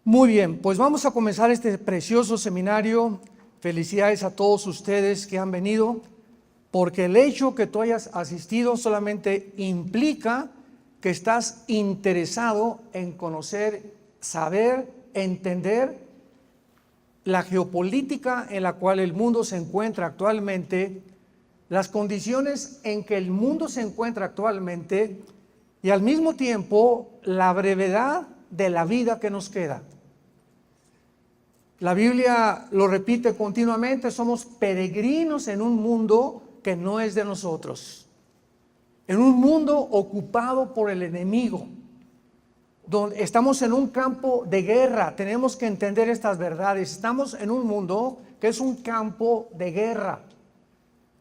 Muy bien, pues vamos a comenzar este precioso seminario. Felicidades a todos ustedes que han venido, porque el hecho que tú hayas asistido solamente implica que estás interesado en conocer, saber, entender la geopolítica en la cual el mundo se encuentra actualmente, las condiciones en que el mundo se encuentra actualmente y al mismo tiempo la brevedad de la vida que nos queda. La Biblia lo repite continuamente: somos peregrinos en un mundo que no es de nosotros, en un mundo ocupado por el enemigo, donde estamos en un campo de guerra. Tenemos que entender estas verdades. Estamos en un mundo que es un campo de guerra,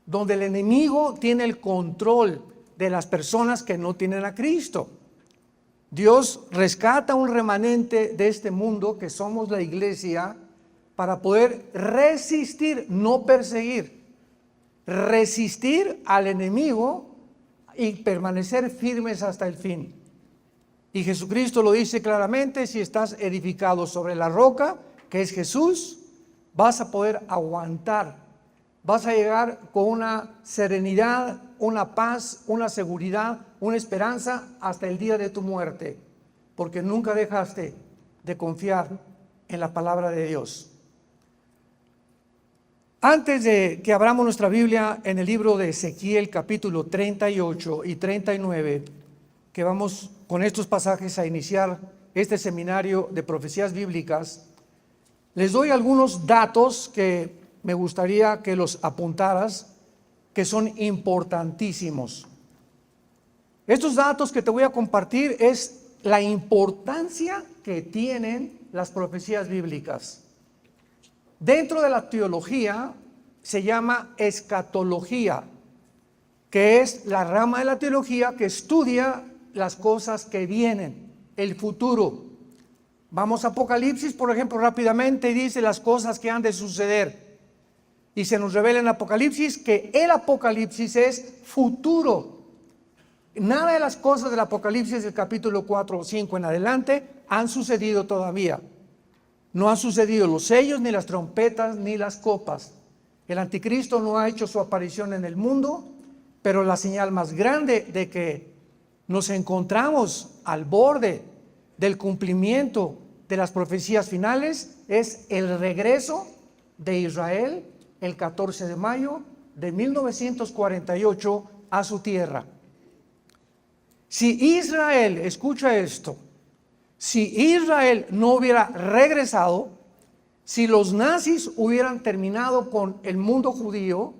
donde el enemigo tiene el control de las personas que no tienen a Cristo. Dios rescata un remanente de este mundo, que somos la iglesia, para poder resistir, no perseguir, resistir al enemigo y permanecer firmes hasta el fin. Y Jesucristo lo dice claramente: si estás edificado sobre la roca, que es Jesús, vas a poder aguantar, vas a llegar con una serenidad, una paz, una seguridad, una esperanza hasta el día de tu muerte, porque nunca dejaste de confiar en la palabra de Dios. Antes de que abramos nuestra Biblia en el libro de Ezequiel, capítulo 38 y 39, que vamos con estos pasajes a iniciar este seminario de profecías bíblicas, les doy algunos datos que me gustaría que los apuntaras, que son importantísimos. Estos datos que te voy a compartir es la importancia que tienen las profecías bíblicas. Dentro de la teología se llama escatología, que es la rama de la teología que estudia las cosas que vienen, el futuro. Vamos a Apocalipsis, por ejemplo, rápidamente, y dice las cosas que han de suceder. Y se nos revela en Apocalipsis que el Apocalipsis es futuro. Nada de las cosas del Apocalipsis del capítulo 4 o 5 en adelante han sucedido todavía. No han sucedido los sellos, ni las trompetas, ni las copas. El anticristo no ha hecho su aparición en el mundo, pero la señal más grande de que nos encontramos al borde del cumplimiento de las profecías finales es el regreso de Israel el 14 de mayo de 1948 a su tierra. Si Israel, escucha esto, si Israel no hubiera regresado, si los nazis hubieran terminado con el mundo judío,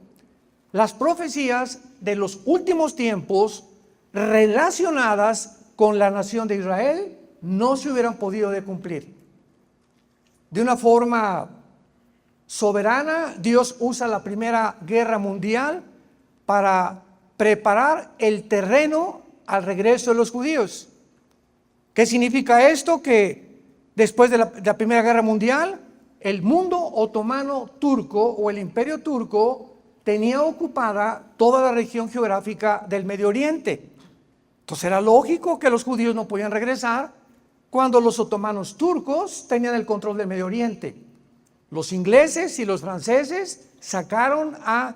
las profecías de los últimos tiempos relacionadas con la nación de Israel no se hubieran podido de cumplir. De una forma soberana, Dios usa la Primera Guerra Mundial para preparar el terreno al regreso de los judíos. ¿Qué significa esto? Que después de la Primera Guerra Mundial, el mundo otomano turco o el imperio turco tenía ocupada toda la región geográfica del Medio Oriente. Entonces era lógico que los judíos no podían regresar cuando los otomanos turcos tenían el control del Medio Oriente. Los ingleses y los franceses sacaron a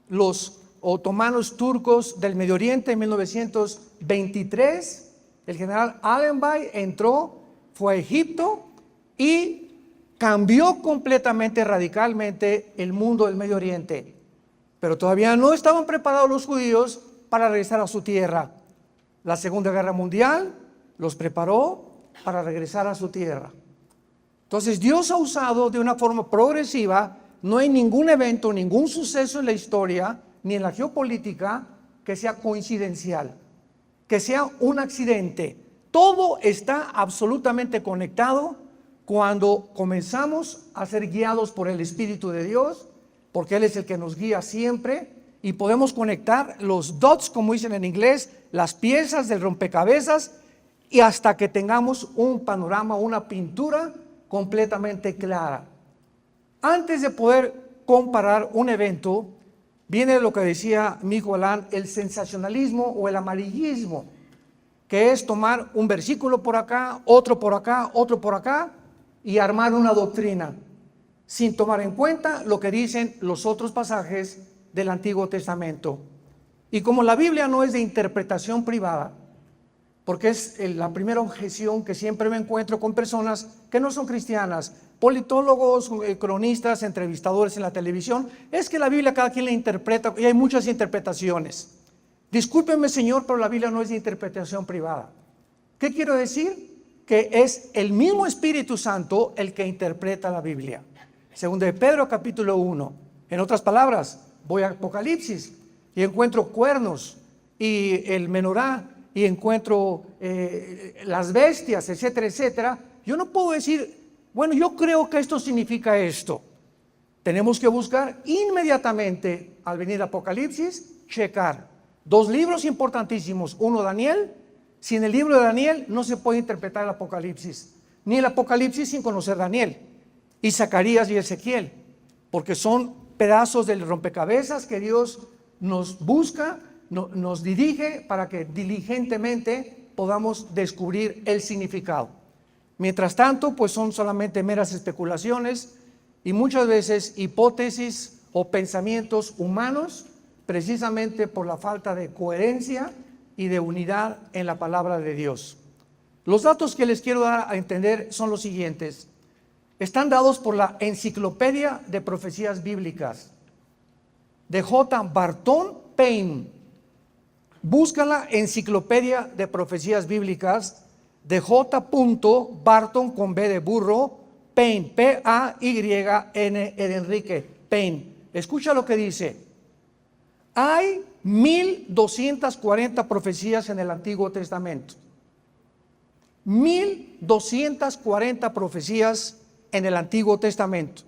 los otomanos turcos del Medio Oriente en 1923. El general Allenby entró, fue a Egipto y cambió completamente, radicalmente el mundo del Medio Oriente. Pero todavía no estaban preparados los judíos para regresar a su tierra. La Segunda Guerra Mundial los preparó para regresar a su tierra. Entonces Dios ha usado de una forma progresiva. No hay ningún evento, ningún suceso en la historia, ni en la geopolítica, que sea coincidencial, que sea un accidente. Todo está absolutamente conectado cuando comenzamos a ser guiados por el Espíritu de Dios, porque Él es el que nos guía siempre, y podemos conectar los dots, como dicen en inglés, las piezas del rompecabezas, y hasta que tengamos un panorama, una pintura completamente clara. Antes de poder comparar un evento, viene lo que decía Michael Land, el sensacionalismo o el amarillismo, que es tomar un versículo por acá, otro por acá, otro por acá, y armar una doctrina sin tomar en cuenta lo que dicen los otros pasajes del Antiguo Testamento. Y como la Biblia no es de interpretación privada, porque es la primera objeción que siempre me encuentro con personas que no son cristianas, politólogos, cronistas, entrevistadores en la televisión, es que la Biblia cada quien la interpreta y hay muchas interpretaciones. Discúlpeme, Señor, pero la Biblia no es de interpretación privada. ¿Qué quiero decir? Que es el mismo Espíritu Santo el que interpreta la Biblia. Segundo de Pedro capítulo 1. En otras palabras, voy a Apocalipsis y encuentro cuernos y el menorá y encuentro las bestias, etcétera, etcétera. Yo no puedo decir, bueno, yo creo que esto significa esto. Tenemos que buscar inmediatamente, al venir Apocalipsis, checar. Dos libros importantísimos. Uno, Daniel. Sin el libro de Daniel no se puede interpretar el Apocalipsis. Ni el Apocalipsis sin conocer Daniel. Y Zacarías y Ezequiel. Porque son pedazos del rompecabezas que Dios nos busca, nos dirige para que diligentemente podamos descubrir el significado. Mientras tanto, pues son solamente meras especulaciones y muchas veces hipótesis o pensamientos humanos, precisamente por la falta de coherencia y de unidad en la palabra de Dios. Los datos que les quiero dar a entender son los siguientes. Están dados por la Enciclopedia de Profecías Bíblicas de J. Barton Payne. Búscala, Enciclopedia de Profecías Bíblicas de J. Barton con B de burro, Payne, P-A-Y-N de Enrique, Payne. Escucha lo que dice. Hay 1240 profecías en el Antiguo Testamento. 1240 profecías en el Antiguo Testamento.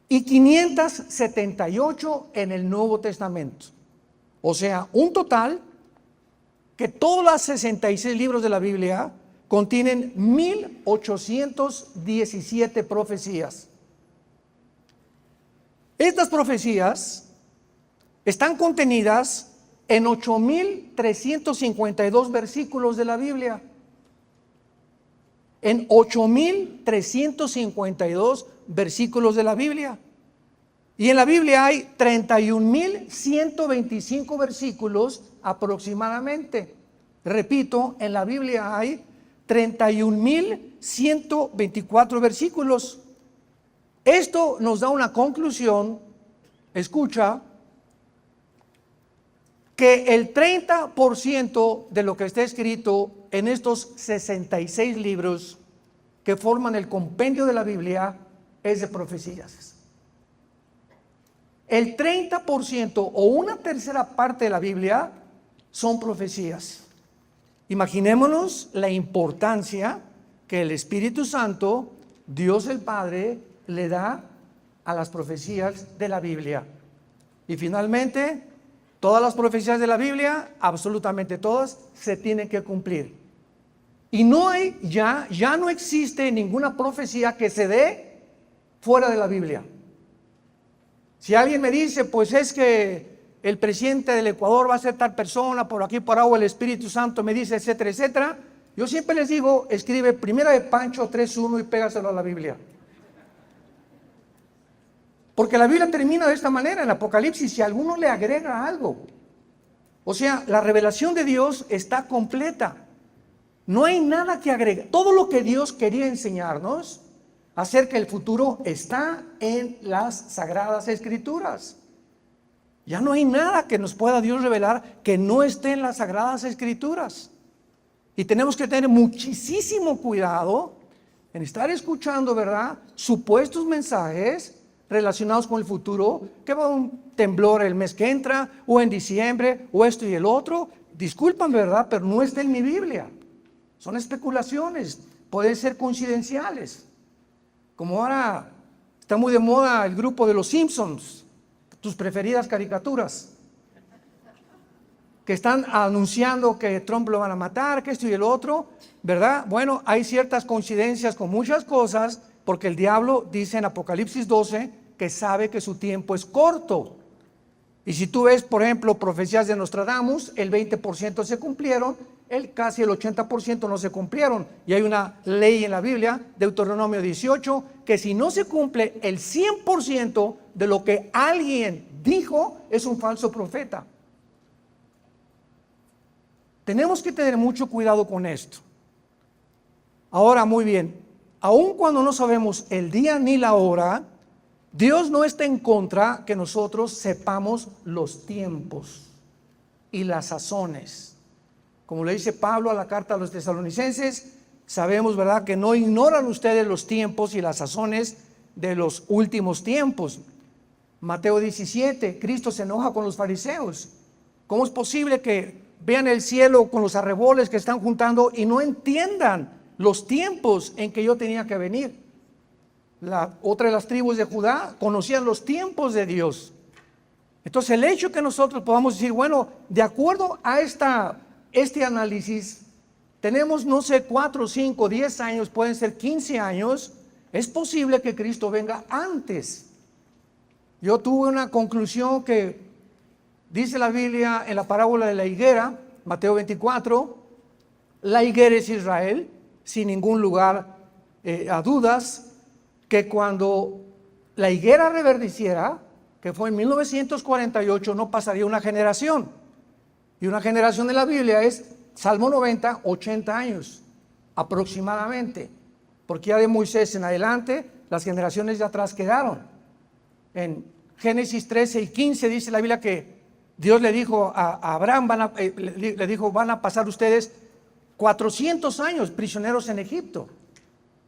Y 578 en el Nuevo Testamento. O sea, un total que todos los 66 libros de la Biblia contienen 1817 profecías. Estas profecías están contenidas en 8352 versículos de la Biblia. En 8352 versículos de la Biblia. Y en la Biblia hay 31.125 versículos aproximadamente. Repito, en la Biblia hay 31.124 versículos. Esto nos da una conclusión, escucha, que el 30% de lo que está escrito en estos 66 libros que forman el compendio de la Biblia es de profecías. El 30% o una tercera parte de la Biblia son profecías. Imaginémonos la importancia que el Espíritu Santo, Dios el Padre, le da a las profecías de la Biblia. Y finalmente, todas las profecías de la Biblia, absolutamente todas, se tienen que cumplir. Y no hay, ya no existe ninguna profecía que se dé fuera de la Biblia. Si alguien me dice, pues es que el presidente del Ecuador va a ser tal persona, por aquí, por agua, el Espíritu Santo me dice, etcétera, etcétera, yo siempre les digo, escribe Primera de Pancho 3:1 y pégaselo a la Biblia. Porque la Biblia termina de esta manera, en Apocalipsis, si alguno le agrega algo. O sea, la revelación de Dios está completa. No hay nada que agregar. Todo lo que Dios quería enseñarnos acerca del futuro está en las Sagradas Escrituras. Ya no hay nada que nos pueda Dios revelar que no esté en las Sagradas Escrituras. Y tenemos que tener muchísimo cuidado en estar escuchando, ¿verdad?, supuestos mensajes relacionados con el futuro, que va un temblor el mes que entra, o en diciembre, o esto y el otro. Discúlpame, ¿verdad?, pero no está en mi Biblia. Son especulaciones, pueden ser coincidenciales. Como ahora está muy de moda el grupo de los Simpsons, tus preferidas caricaturas, que están anunciando que Trump lo van a matar, que esto y el otro, ¿verdad? Bueno, hay ciertas coincidencias con muchas cosas, porque el diablo dice en Apocalipsis 12 que sabe que su tiempo es corto. Y si tú ves, por ejemplo, profecías de Nostradamus, el 20% se cumplieron casi el 80% no se cumplieron. Y hay una ley en la Biblia, Deuteronomio 18, que si no se cumple el 100% de lo que alguien dijo, es un falso profeta. Tenemos que tener mucho cuidado con esto. Ahora, muy bien, aun cuando no sabemos el día ni la hora, Dios no está en contra que nosotros sepamos los tiempos y las sazones. Como le dice Pablo a la carta a los tesalonicenses, sabemos, ¿verdad?, que no ignoran ustedes los tiempos y las sazones de los últimos tiempos. Mateo 17, Cristo se enoja con los fariseos. ¿Cómo es posible que vean el cielo con los arreboles que están juntando y no entiendan los tiempos en que yo tenía que venir? Otra de las tribus de Judá conocían los tiempos de Dios. Entonces el hecho que nosotros podamos decir, bueno, de acuerdo a este análisis, tenemos, no sé, 4, 5, 10 años, pueden ser 15 años, es posible que Cristo venga antes. Yo tuve una conclusión que dice la Biblia en la parábola de la higuera, Mateo 24, la higuera es Israel, sin ningún lugar a dudas, que cuando la higuera reverdeciera, que fue en 1948, no pasaría una generación. Y una generación de la Biblia es, Salmo 90, 80 años aproximadamente, porque ya de Moisés en adelante las generaciones de atrás quedaron. En Génesis 13 y 15 dice la Biblia que Dios le dijo a Abraham, le dijo, van a pasar ustedes 400 años prisioneros en Egipto.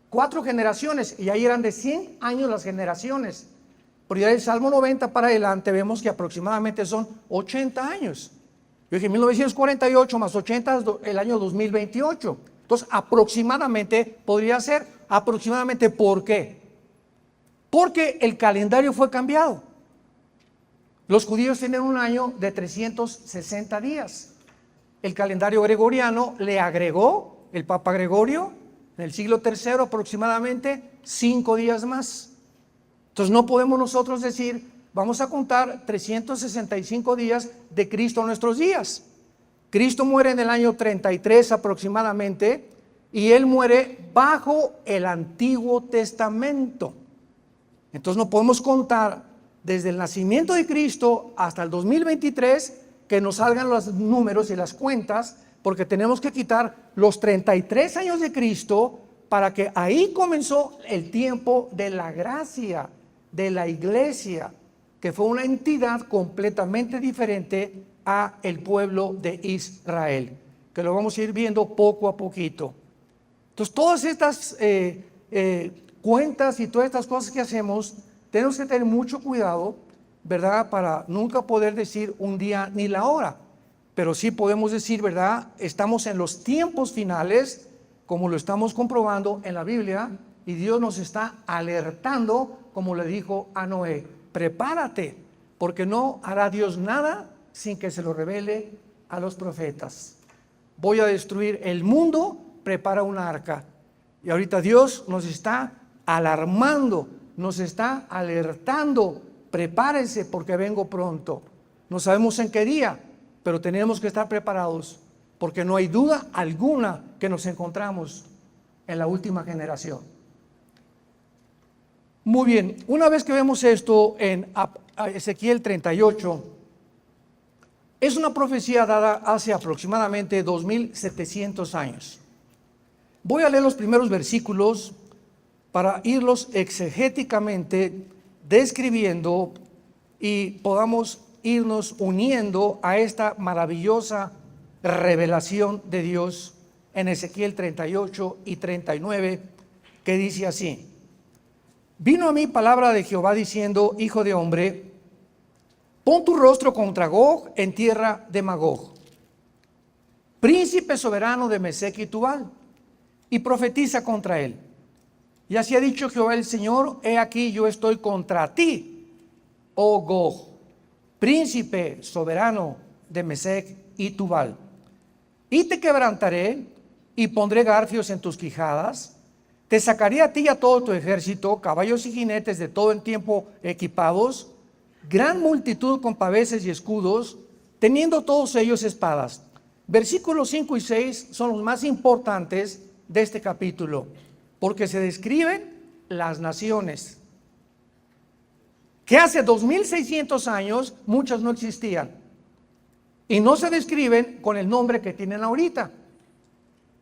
4 generaciones, y ahí eran de 100 años las generaciones. Pero ya del Salmo 90 para adelante vemos que aproximadamente son 80 años. Yo dije 1948 más 80 el año 2028. Entonces aproximadamente podría ser, aproximadamente, ¿por qué? Porque el calendario fue cambiado. Los judíos tienen un año de 360 días. El calendario gregoriano le agregó, el Papa Gregorio, en el siglo III aproximadamente, 5 días más. Entonces no podemos nosotros decir, vamos a contar 365 días de Cristo a nuestros días. Cristo muere en el año 33 aproximadamente, y Él muere bajo el Antiguo Testamento. Entonces no podemos contar desde el nacimiento de Cristo hasta el 2023 que nos salgan los números y las cuentas, porque tenemos que quitar los 33 años de Cristo para que ahí comenzó el tiempo de la gracia, de la iglesia, que fue una entidad completamente diferente a el pueblo de Israel, que lo vamos a ir viendo poco a poquito. Entonces todas estas cuentas y todas estas cosas que hacemos, tenemos que tener mucho cuidado, ¿verdad?, para nunca poder decir un día ni la hora. Pero sí podemos decir, ¿verdad?, estamos en los tiempos finales, como lo estamos comprobando en la Biblia, y Dios nos está alertando, como le dijo a Noé, prepárate, porque no hará Dios nada sin que se lo revele a los profetas. Voy a destruir el mundo, prepara una arca. Y ahorita Dios nos está alarmando, nos está alertando, prepárense porque vengo pronto. No sabemos en qué día, pero tenemos que estar preparados, porque no hay duda alguna que nos encontramos en la última generación. Muy bien, una vez que vemos esto en Ezequiel 38, es una profecía dada hace aproximadamente 2700 años. Voy a leer los primeros versículos para irlos exegéticamente describiendo y podamos irnos uniendo a esta maravillosa revelación de Dios en Ezequiel 38 y 39, que dice así: vino a mí palabra de Jehová diciendo, hijo de hombre, pon tu rostro contra Gog en tierra de Magog, príncipe soberano de Mesec y Tubal, y profetiza contra él. Y así ha dicho Jehová el Señor, he aquí yo estoy contra ti, oh Gog, príncipe soberano de Mesec y Tubal. Y te quebrantaré y pondré garfios en tus quijadas. Te sacaré a ti y a todo tu ejército, caballos y jinetes de todo el tiempo equipados, gran multitud con paveses y escudos, teniendo todos ellos espadas. Versículos 5 y 6 son los más importantes de este capítulo, porque se describen las naciones, que hace 2600 años muchas no existían, y no se describen con el nombre que tienen ahorita.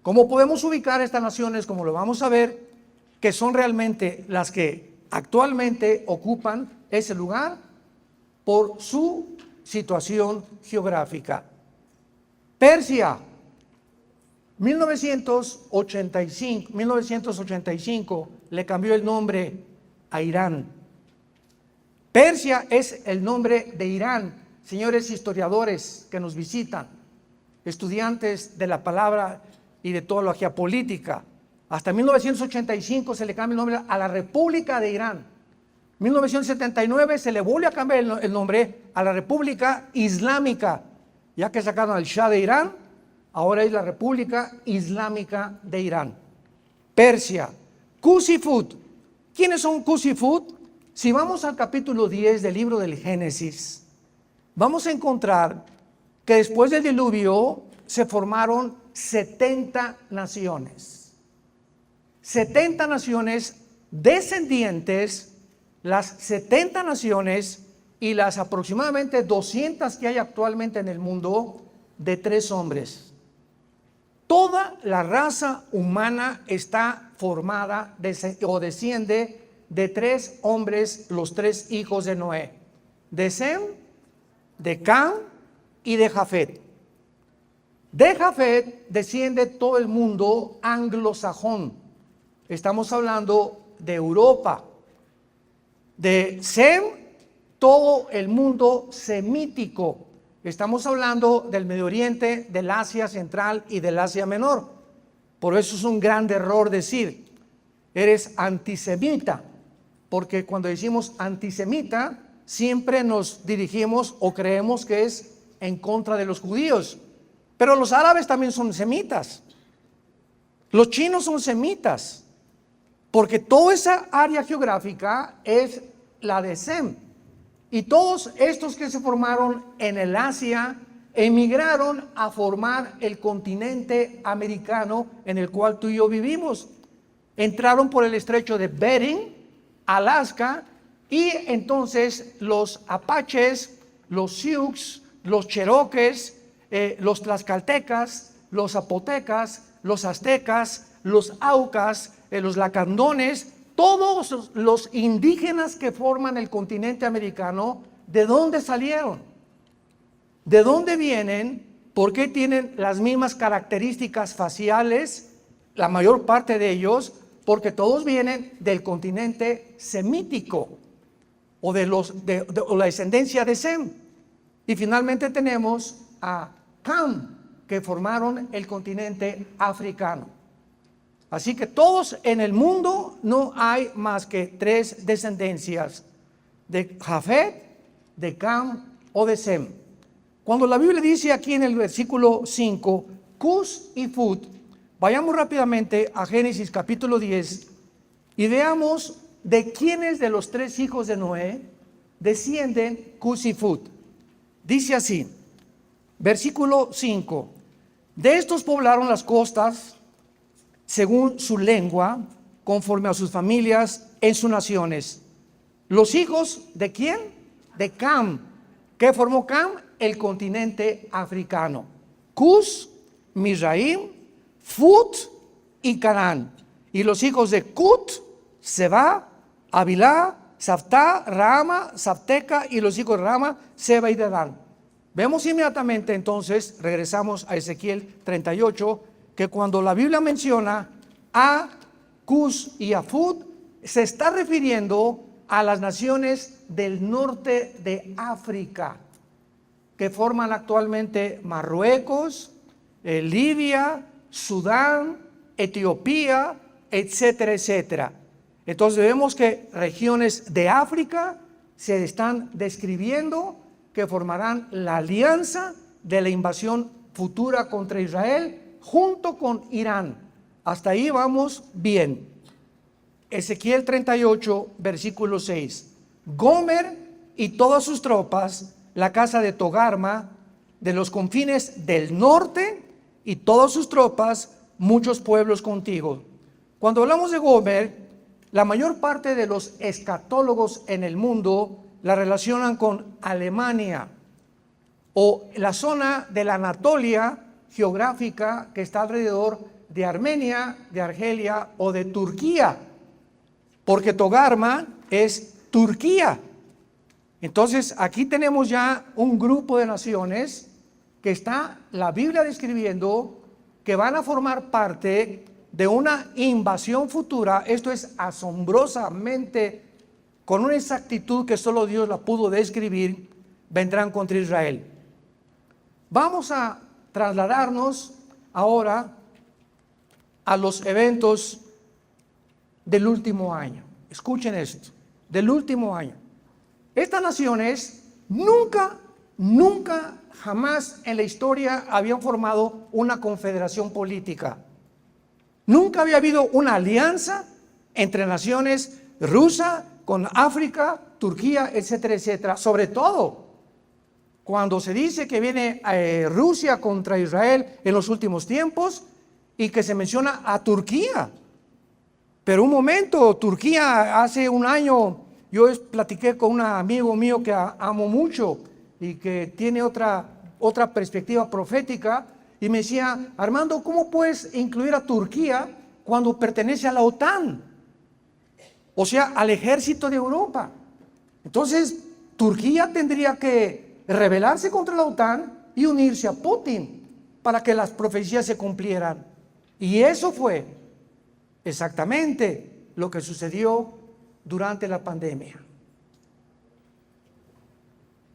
¿Cómo podemos ubicar estas naciones, como lo vamos a ver, que son realmente las que actualmente ocupan ese lugar por su situación geográfica? Persia, 1985 le cambió el nombre a Irán. Persia es el nombre de Irán. Señores historiadores que nos visitan, estudiantes de la palabra y de toda la geopolítica, hasta 1985 se le cambia el nombre a la República de Irán. 1979 se le vuelve a cambiar el nombre a la República Islámica, ya que sacaron al Shah de Irán, ahora es la República Islámica de Irán. Persia, Cusifut. ¿Quiénes son Cusifut? Si vamos al capítulo 10 del libro del Génesis, vamos a encontrar que después del diluvio se formaron 70 naciones. 70 naciones descendientes, las 70 naciones y las aproximadamente 200 que hay actualmente en el mundo, de 3 hombres. Toda la raza humana está formada o desciende de 3 hombres, los 3 hijos de Noé, de Sem, de Cam y de Jafet. De Jafet desciende todo el mundo anglosajón. Estamos hablando de Europa. De Sem, todo el mundo semítico. Estamos hablando del Medio Oriente, del Asia Central y del Asia Menor. Por eso es un gran error decir, eres antisemita, porque cuando decimos antisemita, siempre nos dirigimos o creemos que es en contra de los judíos. Pero los árabes también son semitas. Los chinos son semitas, porque toda esa área geográfica es la de Sem. Y todos estos que se formaron en el Asia emigraron a formar el continente americano en el cual tú y yo vivimos. Entraron por el estrecho de Bering, Alaska, y entonces los apaches, los sioux, los cherokees, los tlaxcaltecas, los zapotecas, los aztecas, los aucas, los lacandones, todos los indígenas que forman el continente americano, ¿de dónde salieron? ¿De dónde vienen? ¿Por qué tienen las mismas características faciales? La mayor parte de ellos, porque todos vienen del continente semítico o de la descendencia de Sem. Y finalmente tenemos a Cam, que formaron el continente africano. Así que todos en el mundo no hay más que 3 descendencias, de Jafet, de Cam o de Sem. Cuando la Biblia dice aquí en el versículo 5, Cus y Fut, vayamos rápidamente a Génesis capítulo 10 y veamos de quiénes de los 3 hijos de Noé descienden Cus y Fut. Dice así, versículo 5, de estos poblaron las costas según su lengua, conforme a sus familias, en sus naciones. Los hijos de ¿quién? De Cam. ¿Qué formó Cam? El continente africano. Cus, Mizraim, Fut y Canaán. Y los hijos de Cut, Seba, Avilá, Saftá, Rama, Sapteca, y los hijos de Rama, Seba y Dedán. Vemos inmediatamente entonces, regresamos a Ezequiel 38, que cuando la Biblia menciona a Cus y a Fut, se está refiriendo a las naciones del norte de África, que forman actualmente Marruecos, Libia, Sudán, Etiopía, etcétera, etcétera. Entonces vemos que regiones de África se están describiendo que formarán la alianza de la invasión futura contra Israel junto con Irán. Hasta ahí vamos bien. Ezequiel 38, versículo 6. Gomer y todas sus tropas, la casa de Togarma, de los confines del norte y todas sus tropas, muchos pueblos contigo. Cuando hablamos de Gomer, la mayor parte de los escatólogos en el mundo la relacionan con Alemania o la zona de la Anatolia geográfica que está alrededor de Armenia, de Argelia o de Turquía, porque Togarma es Turquía. Entonces aquí tenemos ya un grupo de naciones que está la Biblia describiendo que van a formar parte de una invasión futura. Esto es asombrosamente, con una exactitud que solo Dios la pudo describir, vendrán contra Israel. Vamos a trasladarnos ahora a los eventos del último año. Escuchen esto, del último año. Estas naciones nunca, jamás en la historia habían formado una confederación política. Nunca había habido una alianza entre naciones rusa con África, Turquía, etcétera, etcétera. Sobre todo cuando se dice que viene Rusia contra Israel en los últimos tiempos y que se menciona a Turquía. Pero un momento, Turquía hace un año, yo platiqué con un amigo mío que amo mucho y que tiene otra perspectiva profética, y me decía: Armando, ¿cómo puedes incluir a Turquía cuando pertenece a la OTAN? O sea, al ejército de Europa. Entonces, Turquía tendría que rebelarse contra la OTAN y unirse a Putin para que las profecías se cumplieran. Y eso fue exactamente lo que sucedió durante la pandemia.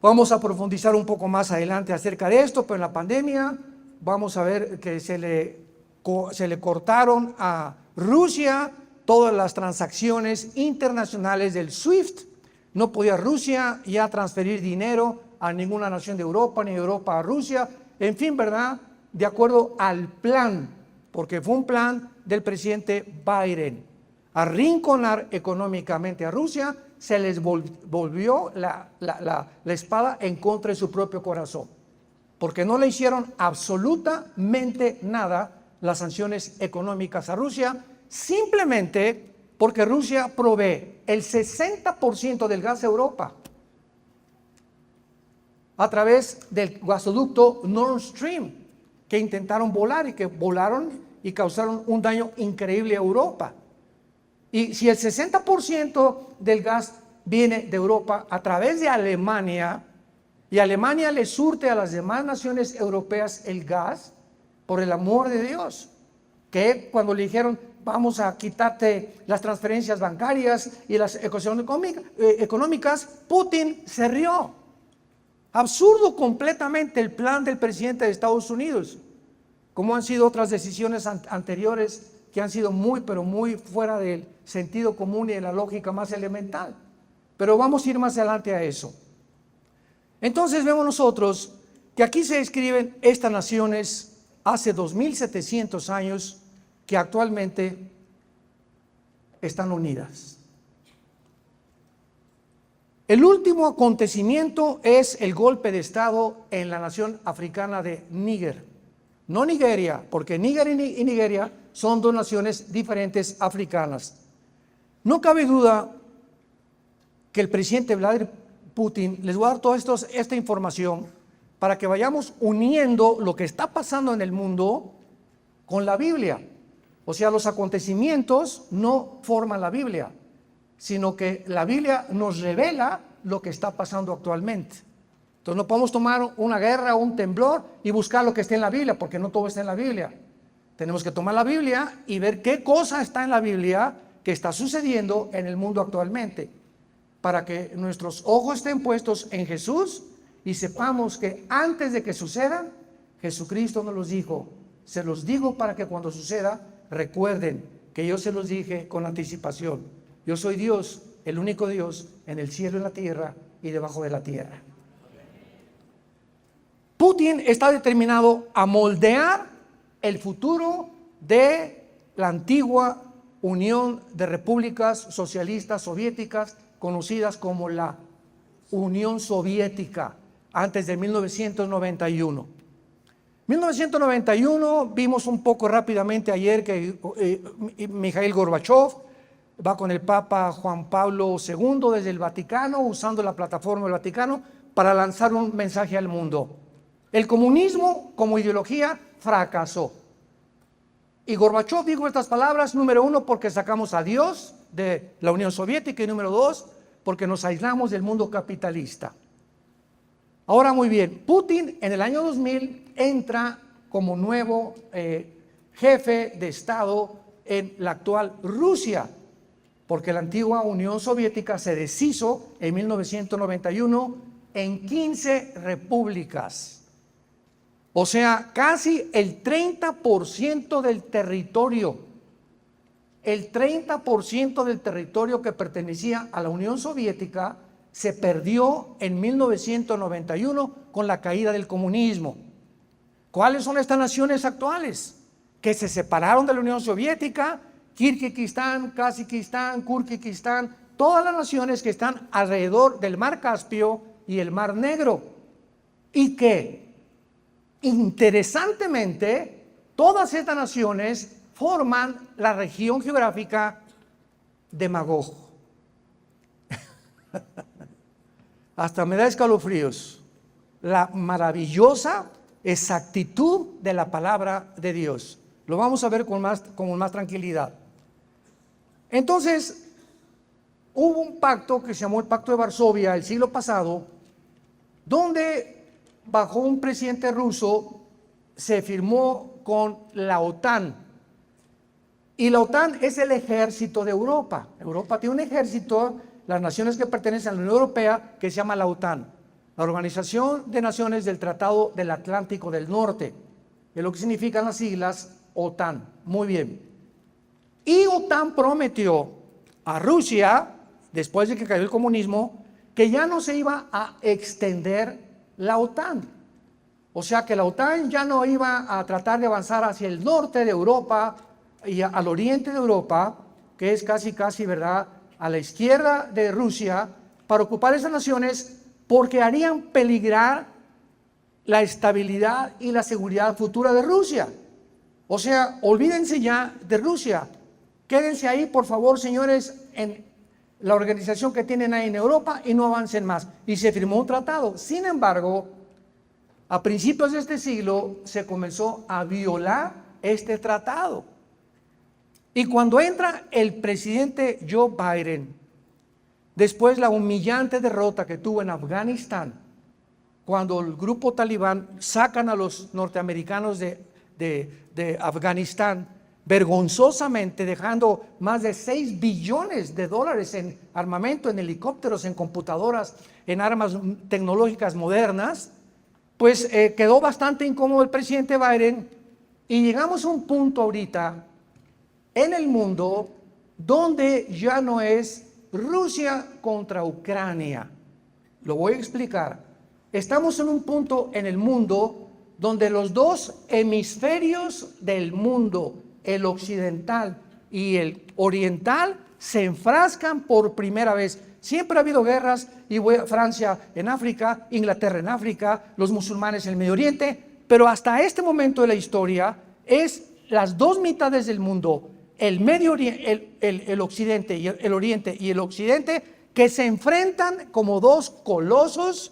Vamos a profundizar un poco más adelante acerca de esto, pero en la pandemia vamos a ver que se le cortaron a Rusia todas las transacciones internacionales del SWIFT. No podía Rusia ya transferir dinero a ninguna nación de Europa, ni Europa a Rusia. En fin, ¿verdad? De acuerdo al plan, porque fue un plan del presidente Biden, arrinconar económicamente a Rusia. Se les volvió la espada en contra de su propio corazón, porque no le hicieron absolutamente nada las sanciones económicas a Rusia, simplemente porque Rusia provee el 60% del gas a Europa a través del gasoducto Nord Stream, que intentaron volar y que volaron y causaron un daño increíble a Europa. Y si el 60% del gas viene de Europa a través de Alemania, y Alemania le surte a las demás naciones europeas el gas, por el amor de Dios, que cuando le dijeron: vamos a quitarte las transferencias bancarias y las económicas, Putin se rió. Absurdo completamente el plan del presidente de Estados Unidos, como han sido otras decisiones anteriores que han sido muy, pero muy fuera del sentido común y de la lógica más elemental. Pero vamos a ir más adelante a eso. Entonces vemos nosotros que aquí se describen estas naciones hace 2700 años que actualmente están unidas. El último acontecimiento es el golpe de estado en la nación africana de Níger. No Nigeria, porque Níger y Nigeria son dos naciones diferentes africanas. No cabe duda que el presidente Vladimir Putin, les voy a dar toda esta información para que vayamos uniendo lo que está pasando en el mundo con la Biblia. O sea, los acontecimientos no forman la Biblia, sino que la Biblia nos revela lo que está pasando actualmente. Entonces no podemos tomar una guerra o un temblor y buscar lo que esté en la Biblia, porque no todo está en la Biblia. Tenemos que tomar la Biblia y ver qué cosa está en la Biblia que está sucediendo en el mundo actualmente, para que nuestros ojos estén puestos en Jesús y sepamos que antes de que suceda, Jesucristo nos los dijo: se los digo para que cuando suceda recuerden que yo se los dije con anticipación. Yo soy Dios, el único Dios en el cielo y en la tierra y debajo de la tierra. Putin está determinado a moldear el futuro de la antigua Unión de Repúblicas Socialistas Soviéticas, conocidas como la Unión Soviética, antes de 1991. 1991, vimos un poco rápidamente ayer que Mikhail Gorbachev va con el Papa Juan Pablo II desde el Vaticano, usando la plataforma del Vaticano para lanzar un mensaje al mundo. El comunismo como ideología fracasó. Y Gorbachev dijo estas palabras, número uno, porque sacamos a Dios de la Unión Soviética, y número dos, porque nos aislamos del mundo capitalista. Ahora muy bien, Putin en el año 2000 entra como nuevo jefe de Estado en la actual Rusia, porque la antigua Unión Soviética se deshizo en 1991 en 15 repúblicas. O sea, casi el 30% del territorio, que pertenecía a la Unión Soviética se perdió en 1991 con la caída del comunismo. ¿Cuáles son estas naciones actuales? Que se separaron de la Unión Soviética: Kirguistán, Kazajistán, Kirguistán, todas las naciones que están alrededor del Mar Caspio y el Mar Negro. Y que, interesantemente, todas estas naciones forman la región geográfica de Magog. Hasta me da escalofríos la maravillosa exactitud de la palabra de Dios. Lo vamos a ver con más tranquilidad. Entonces, hubo un pacto que se llamó el Pacto de Varsovia el siglo pasado, donde bajo un presidente ruso se firmó con la OTAN. Y la OTAN es el ejército de Europa. Europa tiene un ejército, las naciones que pertenecen a la Unión Europea, que se llama la OTAN, la Organización de Naciones del Tratado del Atlántico del Norte, que es lo que significan las siglas OTAN. Muy bien. Y OTAN prometió a Rusia, después de que cayó el comunismo, que ya no se iba a extender la OTAN. O sea, que la OTAN ya no iba a tratar de avanzar hacia el norte de Europa y al oriente de Europa, que es casi, ¿verdad?, a la izquierda de Rusia, para ocupar esas naciones, porque harían peligrar la estabilidad y la seguridad futura de Rusia. O sea, olvídense ya de Rusia. Quédense ahí, por favor, señores, en la organización que tienen ahí en Europa, y no avancen más. Y se firmó un tratado. Sin embargo, a principios de este siglo se comenzó a violar este tratado. Y cuando entra el presidente Joe Biden, después la humillante derrota que tuvo en Afganistán, cuando el grupo talibán sacan a los norteamericanos de Afganistán, vergonzosamente dejando más de $6 billones en armamento, en helicópteros, en computadoras, en armas tecnológicas modernas, pues quedó bastante incómodo el presidente Biden, y llegamos a un punto ahorita en el mundo donde ya no es Rusia contra Ucrania. Lo voy a explicar. Estamos en un punto en el mundo donde los dos hemisferios del mundo, el occidental y el oriental, se enfrascan por primera vez. Siempre ha habido guerras, y Francia en África, Inglaterra en África, los musulmanes en el Medio Oriente, pero hasta este momento de la historia es las dos mitades del mundo, el Medio Oriente, el occidente y el oriente y el occidente, que se enfrentan como dos colosos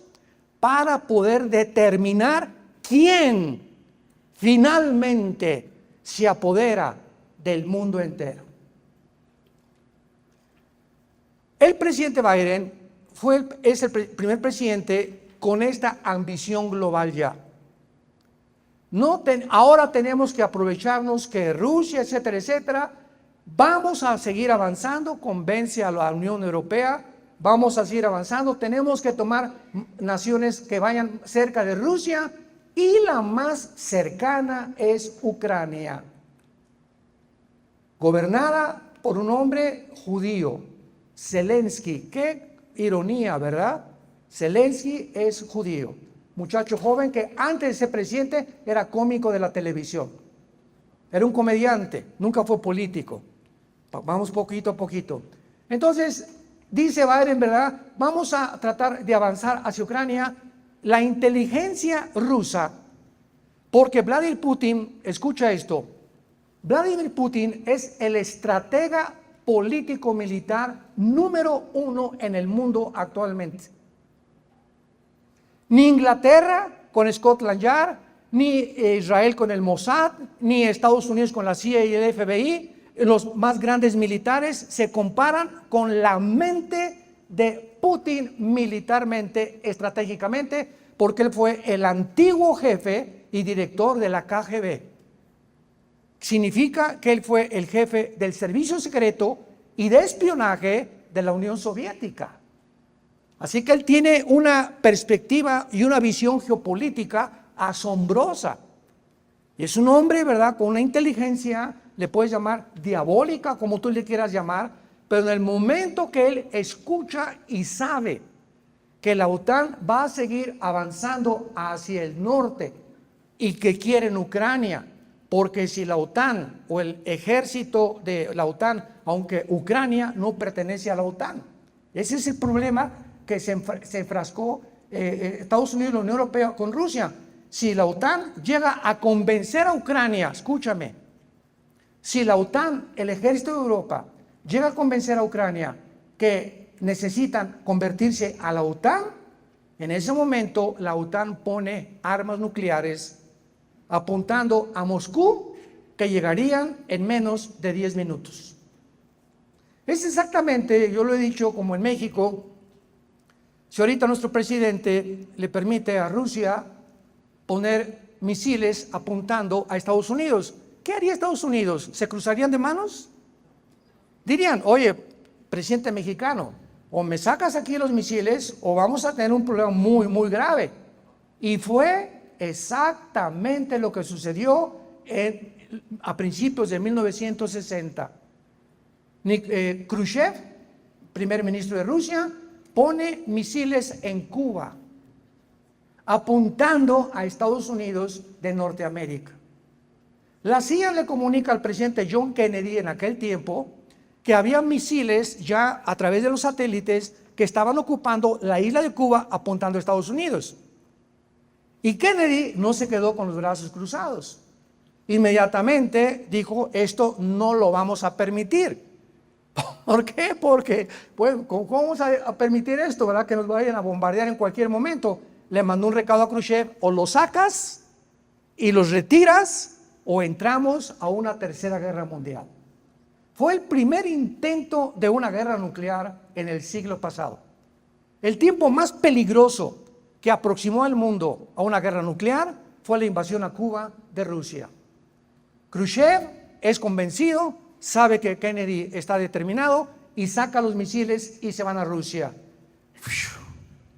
para poder determinar quién finalmente se apodera del mundo entero. El presidente Biden es el primer presidente con esta ambición global ya. Ahora tenemos que aprovecharnos que Rusia, etcétera, etcétera, vamos a seguir avanzando, convence a la Unión Europea, vamos a seguir avanzando, tenemos que tomar naciones que vayan cerca de Rusia, y la más cercana es Ucrania, gobernada por un hombre judío, Zelensky. Qué ironía, ¿verdad? Zelensky es judío. Muchacho joven que antes de ser presidente era cómico de la televisión. Era un comediante, nunca fue político. Vamos poquito a poquito. Entonces, dice Biden, ¿verdad? Vamos a tratar de avanzar hacia Ucrania. La inteligencia rusa Porque Vladimir Putin, escucha esto, Vladimir Putin es el estratega político-militar número 1 en el mundo actualmente. Ni Inglaterra con Scotland Yard, ni Israel con el Mossad, ni Estados Unidos con la CIA y el FBI, los más grandes militares, se comparan con la mente de Putin militarmente, estratégicamente, porque él fue el antiguo jefe y director de la KGB. Significa que él fue el jefe del servicio secreto y de espionaje de la Unión Soviética. Así que él tiene una perspectiva y una visión geopolítica asombrosa. Y es un hombre, ¿verdad?, con una inteligencia, le puedes llamar diabólica, como tú le quieras llamar, pero en el momento que él escucha y sabe que la OTAN va a seguir avanzando hacia el norte y que quiere en Ucrania, porque si la OTAN o el ejército de la OTAN, aunque Ucrania no pertenece a la OTAN, ese es el problema que se enfrascó Estados Unidos y la Unión Europea con Rusia. Si la OTAN llega a convencer a Ucrania, escúchame, si la OTAN, el ejército de Europa, llega a convencer a Ucrania que necesitan convertirse a la OTAN, en ese momento la OTAN pone armas nucleares apuntando a Moscú, que llegarían en menos de 10 minutos. Es exactamente, yo lo he dicho, como en México, si ahorita nuestro presidente le permite a Rusia poner misiles apuntando a Estados Unidos, ¿qué haría Estados Unidos? ¿Se cruzarían de manos? Dirían, oye, presidente mexicano, o me sacas aquí los misiles o vamos a tener un problema muy, muy grave. Y fue exactamente lo que sucedió a principios de 1960. Khrushchev, primer ministro de Rusia, pone misiles en Cuba, apuntando a Estados Unidos de Norteamérica. La CIA le comunica al presidente John Kennedy en aquel tiempo que había misiles ya a través de los satélites que estaban ocupando la isla de Cuba apuntando a Estados Unidos. Y Kennedy no se quedó con los brazos cruzados. Inmediatamente dijo, esto no lo vamos a permitir. ¿Por qué? Porque, pues, ¿cómo vamos a permitir esto, verdad? Que nos vayan a bombardear en cualquier momento. Le mandó un recado a Khrushchev, o lo sacas y los retiras, o entramos a una tercera guerra mundial. Fue el primer intento de una guerra nuclear en el siglo pasado. El tiempo más peligroso que aproximó al mundo a una guerra nuclear fue la invasión a Cuba de Rusia. Khrushchev es convencido, sabe que Kennedy está determinado y saca los misiles y se van a Rusia.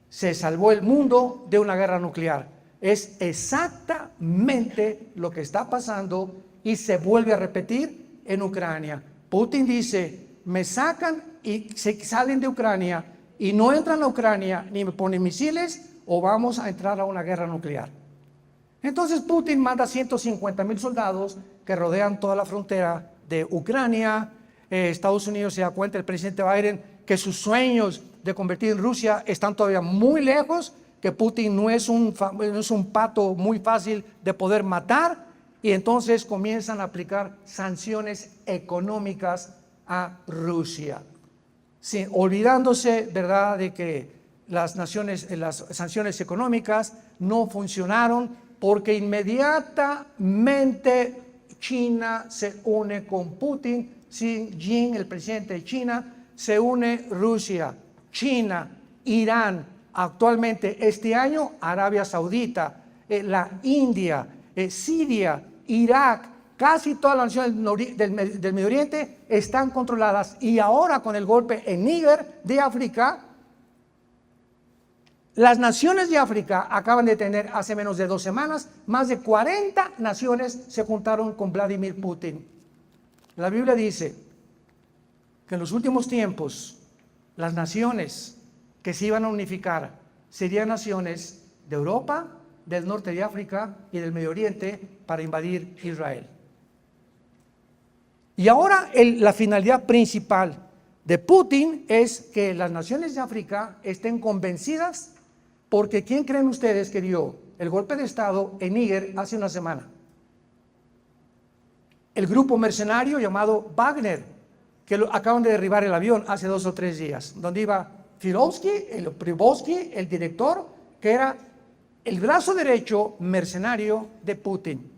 Se salvó el mundo de una guerra nuclear. Es exactamente lo que está pasando y se vuelve a repetir en Ucrania. Putin dice, me sacan y se salen de Ucrania y no entran a Ucrania ni me ponen misiles o vamos a entrar a una guerra nuclear. Entonces Putin manda 150,000 soldados que rodean toda la frontera de Ucrania. Estados Unidos se da cuenta, el presidente Biden, que sus sueños de convertir en Rusia están todavía muy lejos, que Putin no es un pato muy fácil de poder matar, y entonces comienzan a aplicar sanciones económicas a Rusia, sí, olvidándose, ¿verdad?, de que las sanciones económicas no funcionaron, porque inmediatamente China se une con Putin. Xi Jinping, el presidente de China, se une Rusia, China, Irán, actualmente este año Arabia Saudita, la India, Siria, Irak, casi todas las naciones del Medio Oriente están controladas, y ahora con el golpe en Níger de África, las naciones de África acaban de tener hace menos de 2 semanas, más de 40 naciones se juntaron con Vladimir Putin. La Biblia dice que en los últimos tiempos las naciones que se iban a unificar serían naciones de Europa, del norte de África y del Medio Oriente para invadir Israel. Y ahora la finalidad principal de Putin es que las naciones de África estén convencidas, porque ¿quién creen ustedes que dio el golpe de Estado en Níger hace una semana. El grupo mercenario llamado Wagner, que acaban de derribar el avión hace 2 o 3 días, donde iba Prigozhin, el director, que era el brazo derecho mercenario de Putin.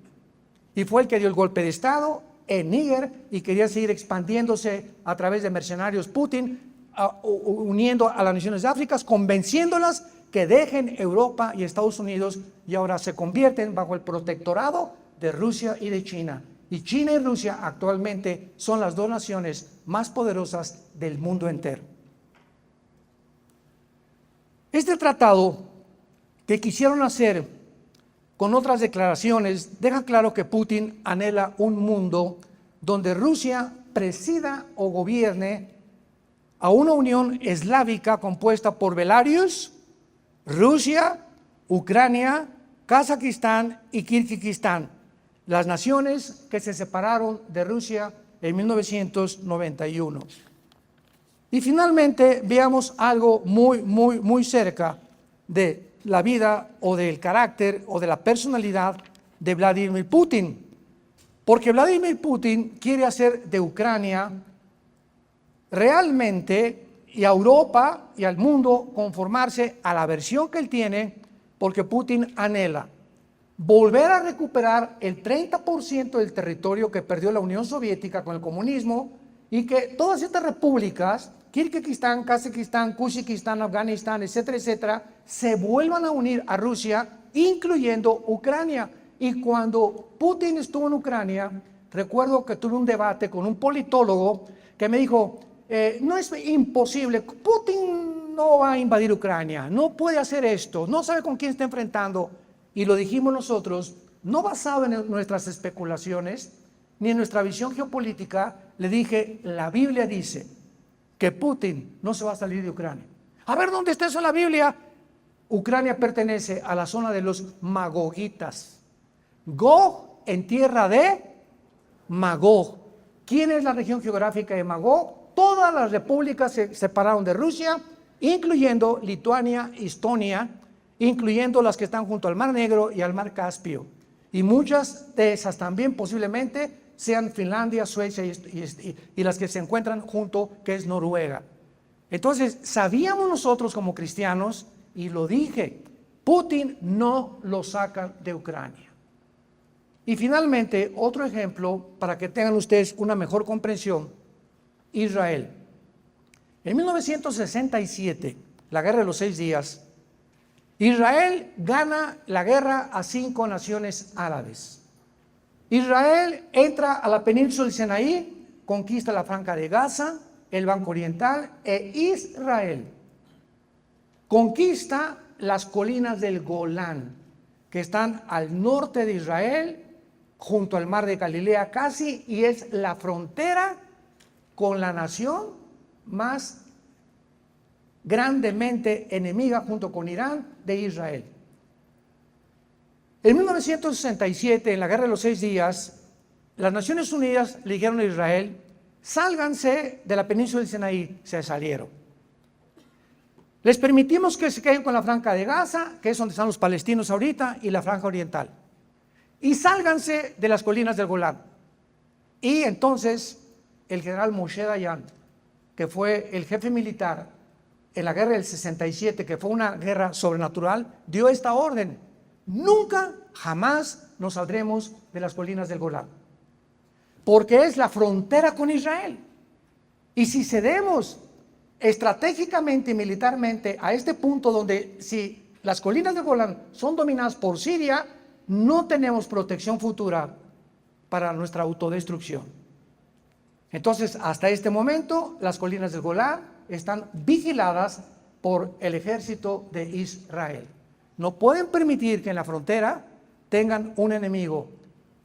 Y fue el que dio el golpe de Estado en Níger y quería seguir expandiéndose a través de mercenarios Putin, uniendo a las naciones de África, convenciéndolas que dejen Europa y Estados Unidos y ahora se convierten bajo el protectorado de Rusia y de China. Y China y Rusia actualmente son las 2 naciones más poderosas del mundo entero. Este tratado que quisieron hacer con otras declaraciones deja claro que Putin anhela un mundo donde Rusia presida o gobierne a una unión eslávica compuesta por Belarus, Rusia, Ucrania, Kazajistán y Kirguistán, las naciones que se separaron de Rusia en 1991. Y finalmente veamos algo muy cerca de la vida o del carácter o de la personalidad de Vladimir Putin. Porque Vladimir Putin quiere hacer de Ucrania realmente, y a Europa y al mundo, conformarse a la versión que él tiene, porque Putin anhela volver a recuperar el 30% del territorio que perdió la Unión Soviética con el comunismo, y que todas estas repúblicas, Kirguistán, Kazajistán, Kuzbekistán, Afganistán, etcétera, etcétera, se vuelvan a unir a Rusia, incluyendo Ucrania. Y cuando Putin estuvo en Ucrania, recuerdo que tuve un debate con un politólogo que me dijo, no es imposible, Putin no va a invadir Ucrania, no puede hacer esto, no sabe con quién está enfrentando. Y lo dijimos nosotros, no basado en nuestras especulaciones, ni en nuestra visión geopolítica. Le dije, la Biblia dice que Putin no se va a salir de Ucrania. A ver, ¿dónde está eso en la Biblia? Ucrania pertenece a la zona de los magogitas. Gog en tierra de Magog. ¿Quién es la región geográfica de Magog? Todas las repúblicas se separaron de Rusia, incluyendo Lituania, Estonia, incluyendo las que están junto al Mar Negro y al Mar Caspio. Y muchas de esas también posiblemente sean Finlandia, Suecia y las que se encuentran junto, que es Noruega. Entonces, sabíamos nosotros como cristianos, y lo dije, Putin no lo saca de Ucrania. Y finalmente, otro ejemplo para que tengan ustedes una mejor comprensión, Israel. En 1967, la Guerra de los 6 días, Israel gana la guerra a 5 naciones árabes. Israel entra a la península del Sinaí, conquista la Franja de Gaza, el Banco Oriental, e Israel conquista las colinas del Golán, que están al norte de Israel, junto al mar de Galilea casi, y es la frontera con la nación más grandemente enemiga, junto con Irán, de Israel. En 1967, en la Guerra de los 6 días, las Naciones Unidas le dijeron a Israel, sálganse de la península del Sinaí. Se salieron. Les permitimos que se queden con la Franja de Gaza, que es donde están los palestinos ahorita, y la Franja Oriental. Y sálganse de las colinas del Golán. Y entonces el general Moshe Dayan, que fue el jefe militar en la guerra del 67, que fue una guerra sobrenatural, dio esta orden: nunca, jamás nos saldremos de las colinas del Golán, porque es la frontera con Israel. Y si cedemos estratégicamente y militarmente a este punto, donde si las colinas del Golán son dominadas por Siria, no tenemos protección futura para nuestra autodestrucción. Entonces, hasta este momento, las colinas del Golán están vigiladas por el ejército de Israel. No pueden permitir que en la frontera tengan un enemigo.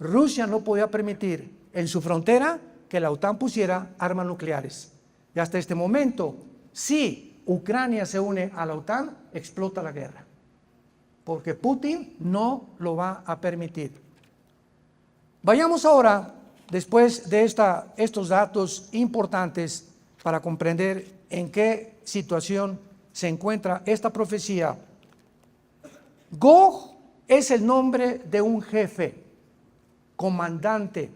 Rusia no podía permitir en su frontera que la OTAN pusiera armas nucleares. Y hasta este momento, si Ucrania se une a la OTAN, explota la guerra, porque Putin no lo va a permitir. Vayamos ahora, después de estos datos importantes, para comprender en qué situación se encuentra esta profecía. Gog es el nombre de un jefe, comandante.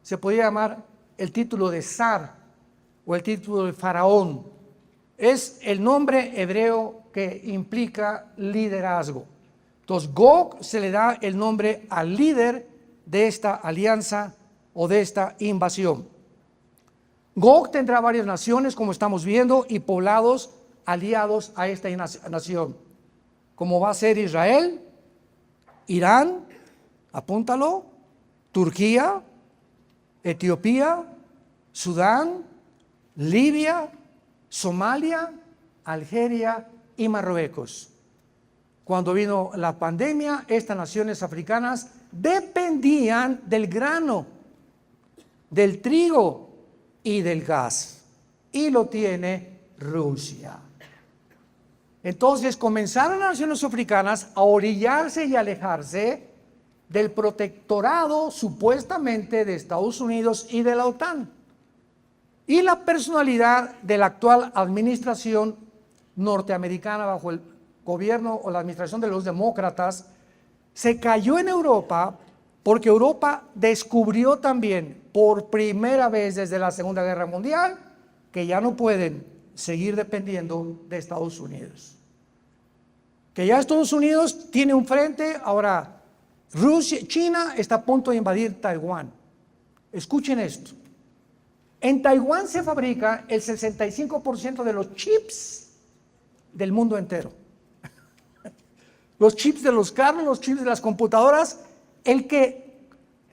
Se podría llamar el título de zar o el título de faraón. Es el nombre hebreo que implica liderazgo. Entonces, Gog se le da el nombre al líder de esta alianza o de esta invasión. Gog tendrá varias naciones, como estamos viendo, y poblados aliados a esta nación, como va a ser Israel, Irán, apúntalo, Turquía, Etiopía, Sudán, Libia, Somalia, Algeria y Marruecos. Cuando vino la pandemia, estas naciones africanas dependían del grano, del trigo y del gas, y lo tiene Rusia. Entonces comenzaron las naciones africanas a orillarse y alejarse del protectorado supuestamente de Estados Unidos y de la OTAN. Y la personalidad de la actual administración norteamericana bajo el gobierno o la administración de los demócratas se cayó en Europa, porque Europa descubrió también por primera vez desde la Segunda Guerra Mundial que ya no pueden seguir dependiendo de Estados Unidos. Que ya Estados Unidos tiene un frente. Ahora China está a punto de invadir Taiwán. Escuchen esto. En Taiwán se fabrica el 65% de los chips del mundo entero. Los chips de los carros, los chips de las computadoras. El que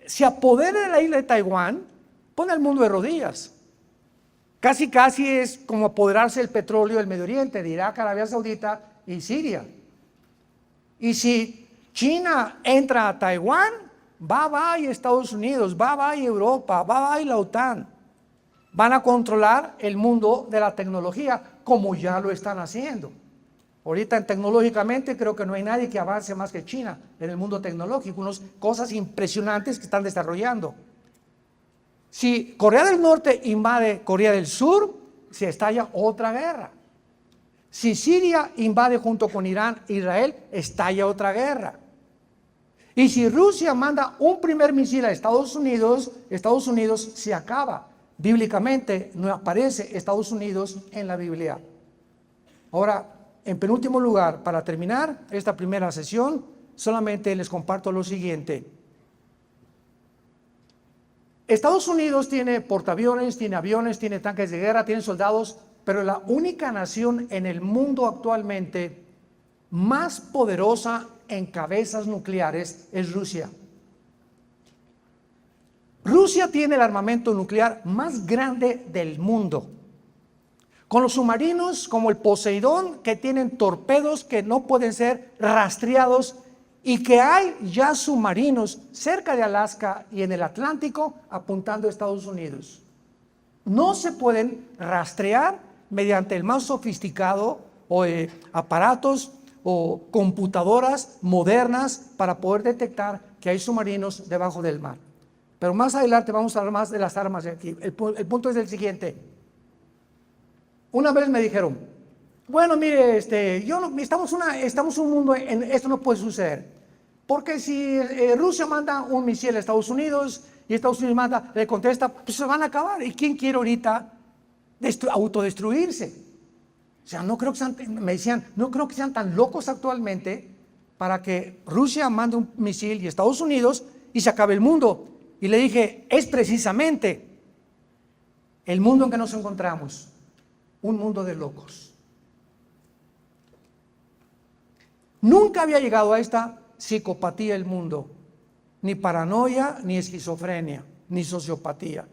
se apodere de la isla de Taiwán pone al mundo de rodillas. Casi es como apoderarse del petróleo del Medio Oriente, de Irak, Arabia Saudita y Siria. Y si China entra a Taiwán, va Estados Unidos, va Europa, va la OTAN. Van a controlar el mundo de la tecnología, como ya lo están haciendo. Ahorita tecnológicamente creo que no hay nadie que avance más que China en el mundo tecnológico, unas cosas impresionantes que están desarrollando. Si Corea del Norte invade Corea del Sur, se estalla otra guerra. Si Siria invade junto con Irán, Israel, estalla otra guerra. Y si Rusia manda un primer misil a Estados Unidos se acaba. Bíblicamente no aparece Estados Unidos en la Biblia. Ahora, en penúltimo lugar, para terminar esta primera sesión, solamente les comparto lo siguiente. Estados Unidos tiene portaaviones, tiene aviones, tiene tanques de guerra, tiene soldados, pero la única nación en el mundo actualmente más poderosa en cabezas nucleares es Rusia. Rusia tiene el armamento nuclear más grande del mundo, con los submarinos como el Poseidón, que tienen torpedos que no pueden ser rastreados, y que hay ya submarinos cerca de Alaska y en el Atlántico apuntando a Estados Unidos. No se pueden rastrear mediante el más sofisticado o aparatos o computadoras modernas para poder detectar que hay submarinos debajo del mar. Pero más adelante vamos a hablar más de las armas de aquí. El punto es el siguiente. Una vez me dijeron, bueno, mire, estamos en un mundo, esto no puede suceder. Porque si Rusia manda un misil a Estados Unidos y Estados Unidos le contesta, pues se van a acabar. ¿Y quién quiere ahorita autodestruirse? O sea, me decían, no creo que sean tan locos actualmente para que Rusia mande un misil y Estados Unidos y se acabe el mundo. Y le dije, es precisamente el mundo en que nos encontramos, un mundo de locos. Nunca había llegado a esta psicopatía el mundo, ni paranoia, ni esquizofrenia, ni sociopatía,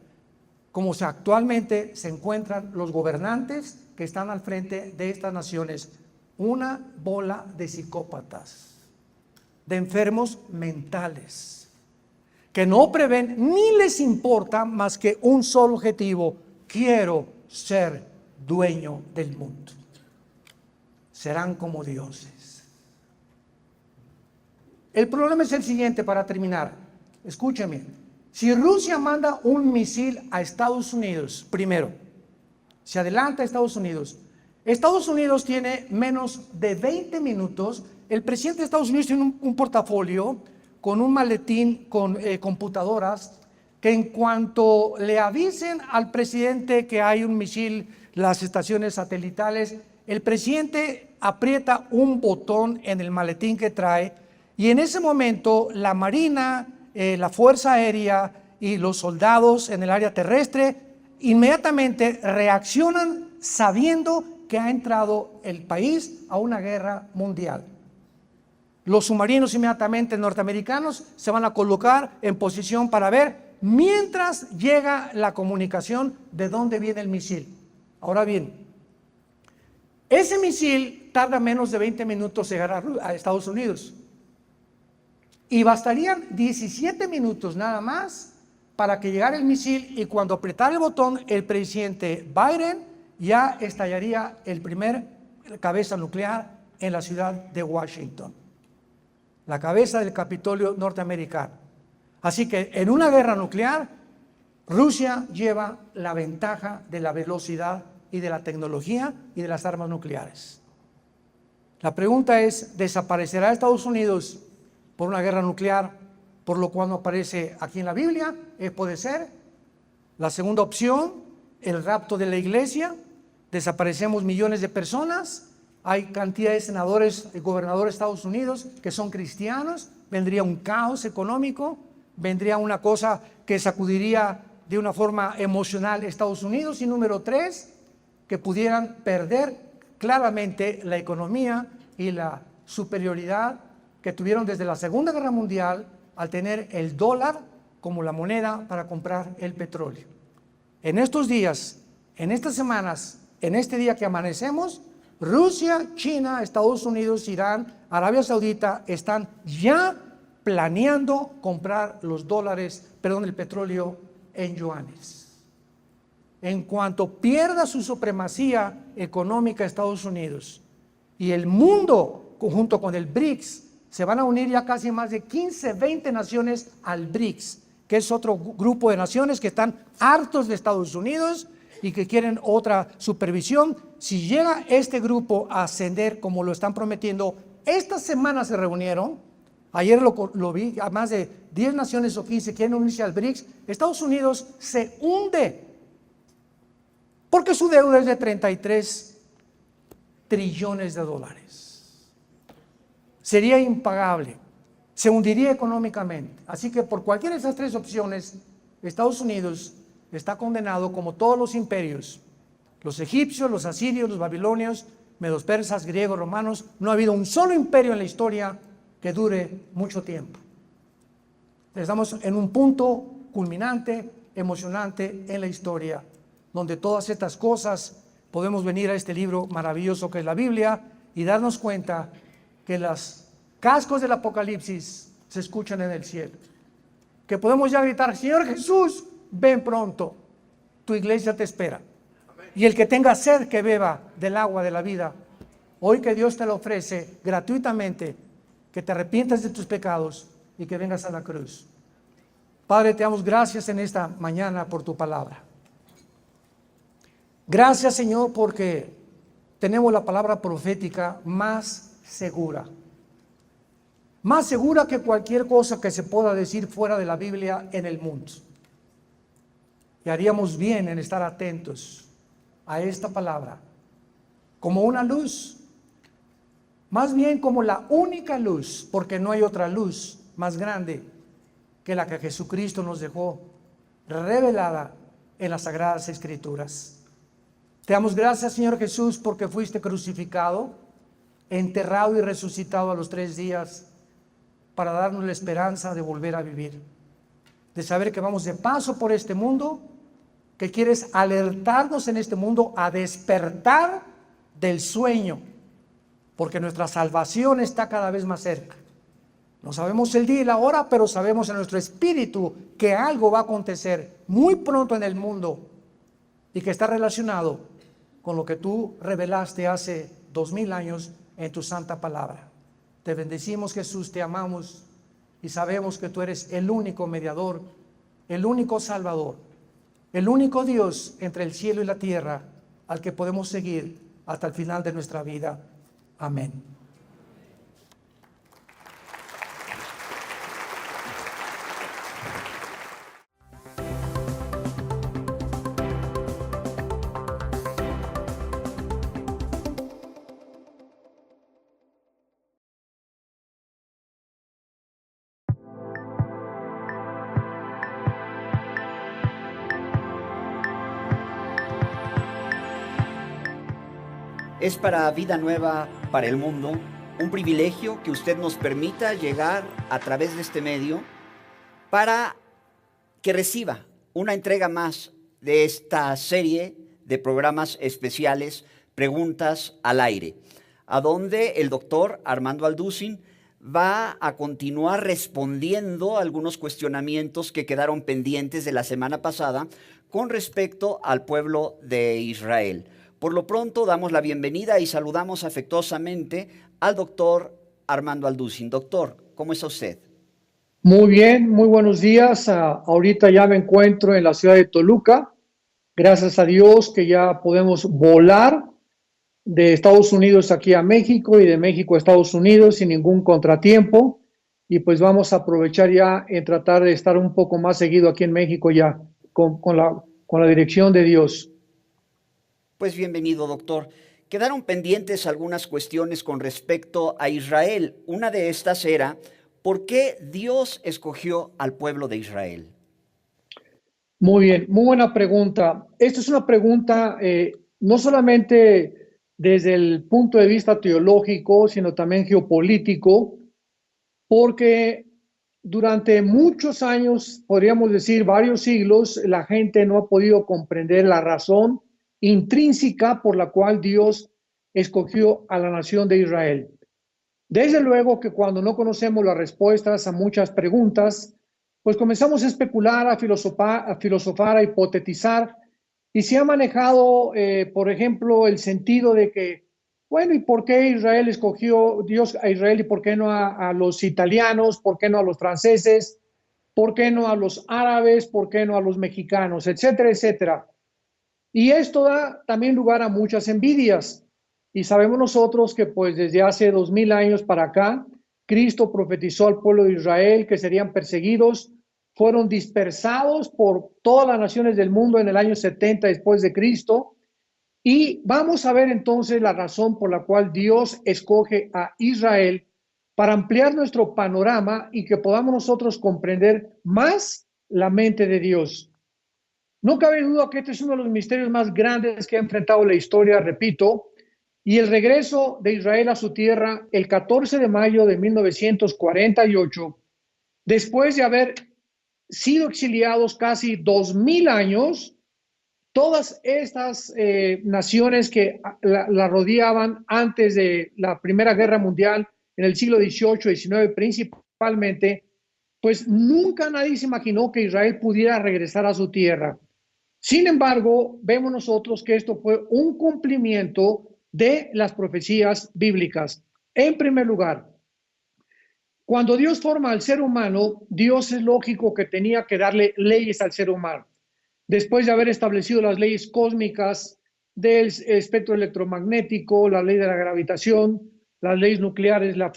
como actualmente se encuentran los gobernantes que están al frente de estas naciones, una bola de psicópatas, de enfermos mentales, que no prevén ni les importa más que un solo objetivo: quiero ser dueño del mundo. Serán como dioses. El problema es el siguiente, para terminar. Escúcheme. Si Rusia manda un misil a Estados Unidos, primero, se adelanta a Estados Unidos Estados Unidos tiene menos de 20 minutos. El presidente de Estados Unidos tiene un portafolio con un maletín con computadoras que en cuanto le avisen al presidente que hay un misil, las estaciones satelitales, el presidente aprieta un botón en el maletín que trae y en ese momento la Marina, la Fuerza Aérea y los soldados en el área terrestre inmediatamente reaccionan sabiendo que ha entrado el país a una guerra mundial. Los submarinos inmediatamente norteamericanos se van a colocar en posición para ver mientras llega la comunicación de dónde viene el misil. Ahora bien, ese misil tarda menos de 20 minutos en llegar a Estados Unidos y bastarían 17 minutos nada más para que llegara el misil y cuando apretara el botón el presidente Biden ya estallaría el primer cabeza nuclear en la ciudad de Washington, la cabeza del Capitolio norteamericano. Así que en una guerra nuclear, Rusia lleva la ventaja de la velocidad y de la tecnología y de las armas nucleares. La pregunta es, ¿desaparecerá Estados Unidos por una guerra nuclear, por lo cual no aparece aquí en la Biblia? Puede ser. La segunda opción, el rapto de la iglesia, desaparecemos millones de personas, hay cantidad de senadores y gobernadores de Estados Unidos que son cristianos, vendría un caos económico, vendría una cosa que sacudiría de una forma emocional Estados Unidos. Y número 3, que pudieran perder claramente la economía y la superioridad que tuvieron desde la Segunda Guerra Mundial al tener el dólar como la moneda para comprar el petróleo. En estos días, en estas semanas, en este día que amanecemos, Rusia, China, Estados Unidos, Irán, Arabia Saudita están ya planeando comprar el petróleo en yuanes. En cuanto pierda su supremacía económica Estados Unidos y el mundo junto con el BRICS, se van a unir ya casi más de 15, 20 naciones al BRICS, que es otro grupo de naciones que están hartos de Estados Unidos y que quieren otra supervisión. Si llega este grupo a ascender como lo están prometiendo, esta semana se reunieron, ayer lo vi, a más de 10 naciones o 15 quieren unirse al BRICS. Estados Unidos se hunde porque su deuda es de 33 trillones de dólares. Sería impagable, se hundiría económicamente. Así que por cualquiera de esas 3 opciones, Estados Unidos está condenado como todos los imperios, los egipcios, los asirios, los babilonios, medos persas, griegos, romanos. No ha habido un solo imperio en la historia que dure mucho tiempo. Estamos en un punto culminante, emocionante en la historia, donde todas estas cosas podemos venir a este libro maravilloso que es la Biblia y darnos cuenta que los cascos del Apocalipsis se escuchan en el cielo, que podemos ya gritar: Señor Jesús, ven pronto, tu iglesia te espera. Y el que tenga sed, que beba del agua de la vida. Hoy que Dios te lo ofrece gratuitamente, que te arrepientas de tus pecados y que vengas a la cruz. Padre, te damos gracias en esta mañana por tu palabra. Gracias, Señor, porque tenemos la palabra profética más segura que cualquier cosa que se pueda decir fuera de la Biblia en el mundo. Y haríamos bien en estar atentos a esta palabra como una luz, más bien como la única luz, porque no hay otra luz más grande que la que Jesucristo nos dejó revelada en las Sagradas Escrituras. Te damos gracias, Señor Jesús, porque fuiste crucificado, enterrado y resucitado a los 3 días para darnos la esperanza de volver a vivir, de saber que vamos de paso por este mundo, que quieres alertarnos en este mundo a despertar del sueño, porque nuestra salvación está cada vez más cerca. No sabemos el día y la hora, pero sabemos en nuestro espíritu que algo va a acontecer muy pronto en el mundo y que está relacionado con lo que tú revelaste hace 2000 años en tu santa palabra. Te bendecimos, Jesús, te amamos y sabemos que tú eres el único mediador, el único salvador, el único Dios entre el cielo y la tierra al que podemos seguir, hasta el final de nuestra vida. Amén. Es para Vida Nueva para el Mundo un privilegio que usted nos permita llegar a través de este medio para que reciba una entrega más de esta serie de programas especiales Preguntas al Aire, a donde el doctor Armando Alducin va a continuar respondiendo a algunos cuestionamientos que quedaron pendientes de la semana pasada con respecto al pueblo de Israel. Por lo pronto damos la bienvenida y saludamos afectuosamente al doctor Armando Alducin. Doctor, ¿cómo está usted? Muy bien, muy buenos días. Ahorita ya me encuentro en la ciudad de Toluca. Gracias a Dios que ya podemos volar de Estados Unidos aquí a México y de México a Estados Unidos sin ningún contratiempo. Y pues vamos a aprovechar ya en tratar de estar un poco más seguido aquí en México ya con la dirección de Dios. Pues bienvenido, doctor. Quedaron pendientes algunas cuestiones con respecto a Israel. Una de estas era, ¿por qué Dios escogió al pueblo de Israel? Muy bien, muy buena pregunta. Esta es una pregunta no solamente desde el punto de vista teológico, sino también geopolítico, porque durante muchos años, podríamos decir varios siglos, la gente no ha podido comprender la razón intrínseca por la cual Dios escogió a la nación de Israel. Desde luego que cuando no conocemos las respuestas a muchas preguntas, pues comenzamos a especular, a filosofar, a hipotetizar, y se ha manejado, por ejemplo, el sentido de que, bueno, ¿y por qué Israel escogió Dios a Israel y por qué no a los italianos? ¿Por qué no a los franceses? ¿Por qué no a los árabes? ¿Por qué no a los mexicanos? Etcétera, etcétera. Y esto da también lugar a muchas envidias. Y sabemos nosotros que pues desde hace 2000 años para acá, Cristo profetizó al pueblo de Israel que serían perseguidos, fueron dispersados por todas las naciones del mundo en el año 70 después de Cristo. Y vamos a ver entonces la razón por la cual Dios escoge a Israel para ampliar nuestro panorama y que podamos nosotros comprender más la mente de Dios. No cabe duda que este es uno de los misterios más grandes que ha enfrentado la historia, repito, y el regreso de Israel a su tierra el 14 de mayo de 1948, después de haber sido exiliados casi 2000 años, todas estas naciones que la rodeaban antes de la Primera Guerra Mundial, en el siglo XVIII, XIX principalmente, pues nunca nadie se imaginó que Israel pudiera regresar a su tierra. Sin embargo, vemos nosotros que esto fue un cumplimiento de las profecías bíblicas. En primer lugar, cuando Dios forma al ser humano, Dios es lógico que tenía que darle leyes al ser humano. Después de haber establecido las leyes cósmicas del espectro electromagnético, la ley de la gravitación, las leyes nucleares, la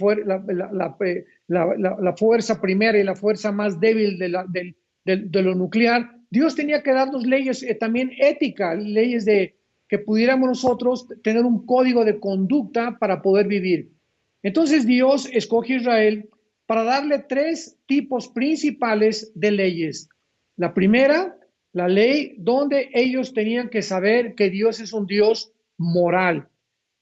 fuerza primera y la fuerza más débil de lo nuclear, Dios tenía que darnos leyes también éticas, leyes de que pudiéramos nosotros tener un código de conducta para poder vivir. Entonces Dios escoge a Israel para darle tres tipos principales de leyes. La primera, la ley donde ellos tenían que saber que Dios es un Dios moral.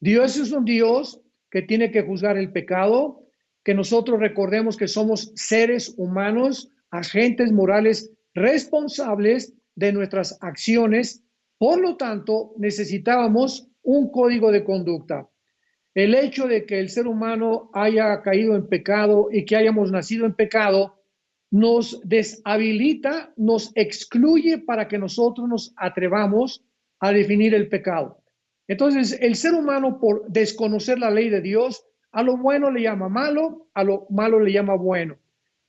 Dios es un Dios que tiene que juzgar el pecado, que nosotros recordemos que somos seres humanos, agentes morales responsables de nuestras acciones. Por lo tanto, necesitábamos un código de conducta. El hecho de que el ser humano haya caído en pecado y que hayamos nacido en pecado nos deshabilita, nos excluye para que nosotros nos atrevamos a definir el pecado. Entonces, el ser humano, por desconocer la ley de Dios, a lo bueno le llama malo, a lo malo le llama bueno.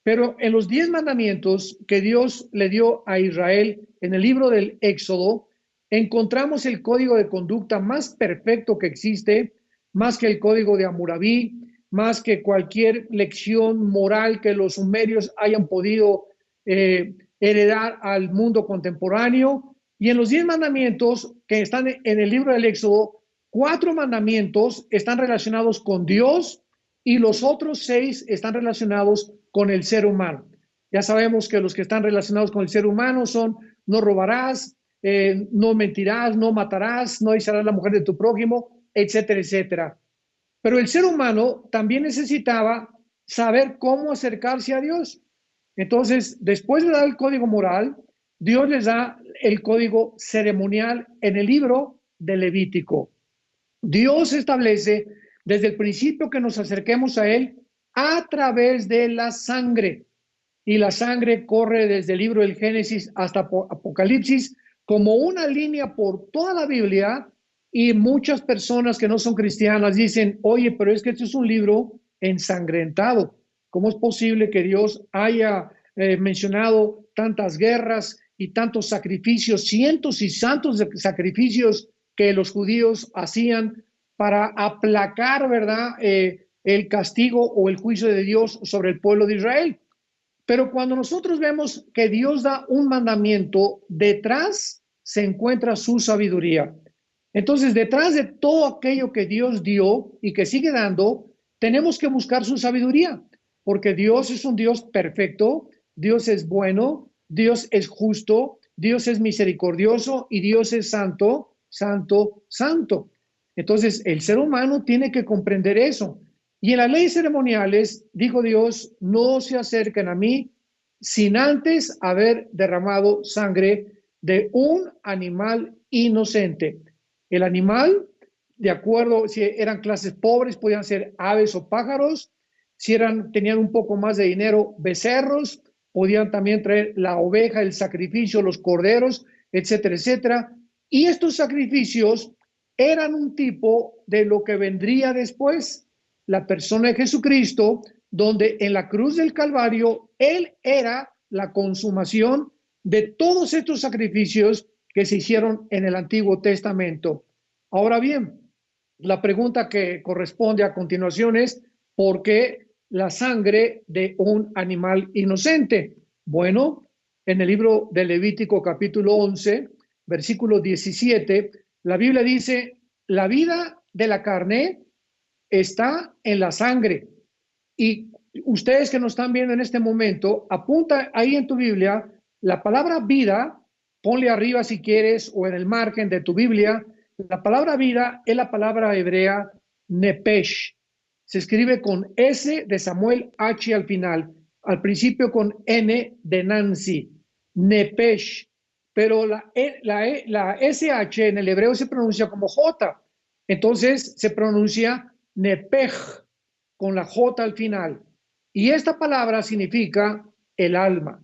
Pero en los 10 mandamientos que Dios le dio a Israel en el libro del Éxodo, encontramos el código de conducta más perfecto que existe, más que el código de Hammurabi, más que cualquier lección moral que los sumerios hayan podido heredar al mundo contemporáneo. Y en los 10 mandamientos que están en el libro del Éxodo, 4 mandamientos están relacionados con Dios y los otros 6 están relacionados con el ser humano. Ya sabemos que los que están relacionados con el ser humano son: no robarás, no mentirás, no matarás, no desearás la mujer de tu prójimo, etcétera, etcétera. Pero el ser humano también necesitaba saber cómo acercarse a Dios. Entonces, después de dar el código moral, Dios les da el código ceremonial en el libro de Levítico. Dios establece desde el principio que nos acerquemos a Él a través de la sangre. Y la sangre corre desde el libro del Génesis hasta Apocalipsis como una línea por toda la Biblia. Y muchas personas que no son cristianas dicen: oye, pero es que este es un libro ensangrentado. ¿Cómo es posible que Dios haya mencionado tantas guerras y tantos sacrificios, cientos y cientos de sacrificios que los judíos hacían para aplacar, ¿verdad?, el castigo o el juicio de Dios sobre el pueblo de Israel? Pero cuando nosotros vemos que Dios da un mandamiento, detrás se encuentra su sabiduría. Entonces, detrás de todo aquello que Dios dio y que sigue dando, tenemos que buscar su sabiduría, porque Dios es un Dios perfecto, Dios es bueno, Dios es justo, Dios es misericordioso y Dios es santo, santo, santo. Entonces, el ser humano tiene que comprender eso. Y en las leyes ceremoniales, dijo Dios: no se acerquen a mí sin antes haber derramado sangre de un animal inocente. El animal, de acuerdo, si eran clases pobres, podían ser aves o pájaros. Si tenían un poco más de dinero, becerros. Podían también traer la oveja, el sacrificio, los corderos, etcétera, etcétera. Y estos sacrificios eran un tipo de lo que vendría después, la persona de Jesucristo, donde en la cruz del Calvario Él era la consumación de todos estos sacrificios que se hicieron en el Antiguo Testamento. Ahora bien, la pregunta que corresponde a continuación es: ¿por qué la sangre de un animal inocente? Bueno, en el libro de Levítico capítulo 11, versículo 17, la Biblia dice: la vida de la carne está en la sangre. Y ustedes que nos están viendo en este momento, apunta ahí en tu Biblia la palabra vida, ponle arriba si quieres o en el margen de tu Biblia. La palabra vida es la palabra hebrea nepesh. Se escribe con S de Samuel, H al final, al principio con N de Nancy, nepesh. Pero la SH en el hebreo se pronuncia como J. Entonces se pronuncia nepej con la J al final. Y esta palabra significa el alma.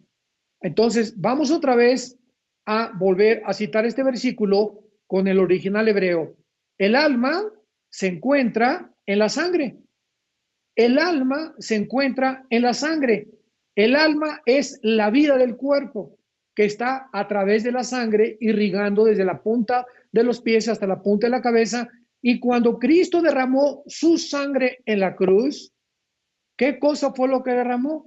Entonces vamos otra vez a volver a citar este versículo con el original hebreo. El alma se encuentra en la sangre. El alma se encuentra en la sangre. El alma es la vida del cuerpo que está a través de la sangre irrigando desde la punta de los pies hasta la punta de la cabeza. Y cuando Cristo derramó su sangre en la cruz, ¿qué cosa fue lo que derramó?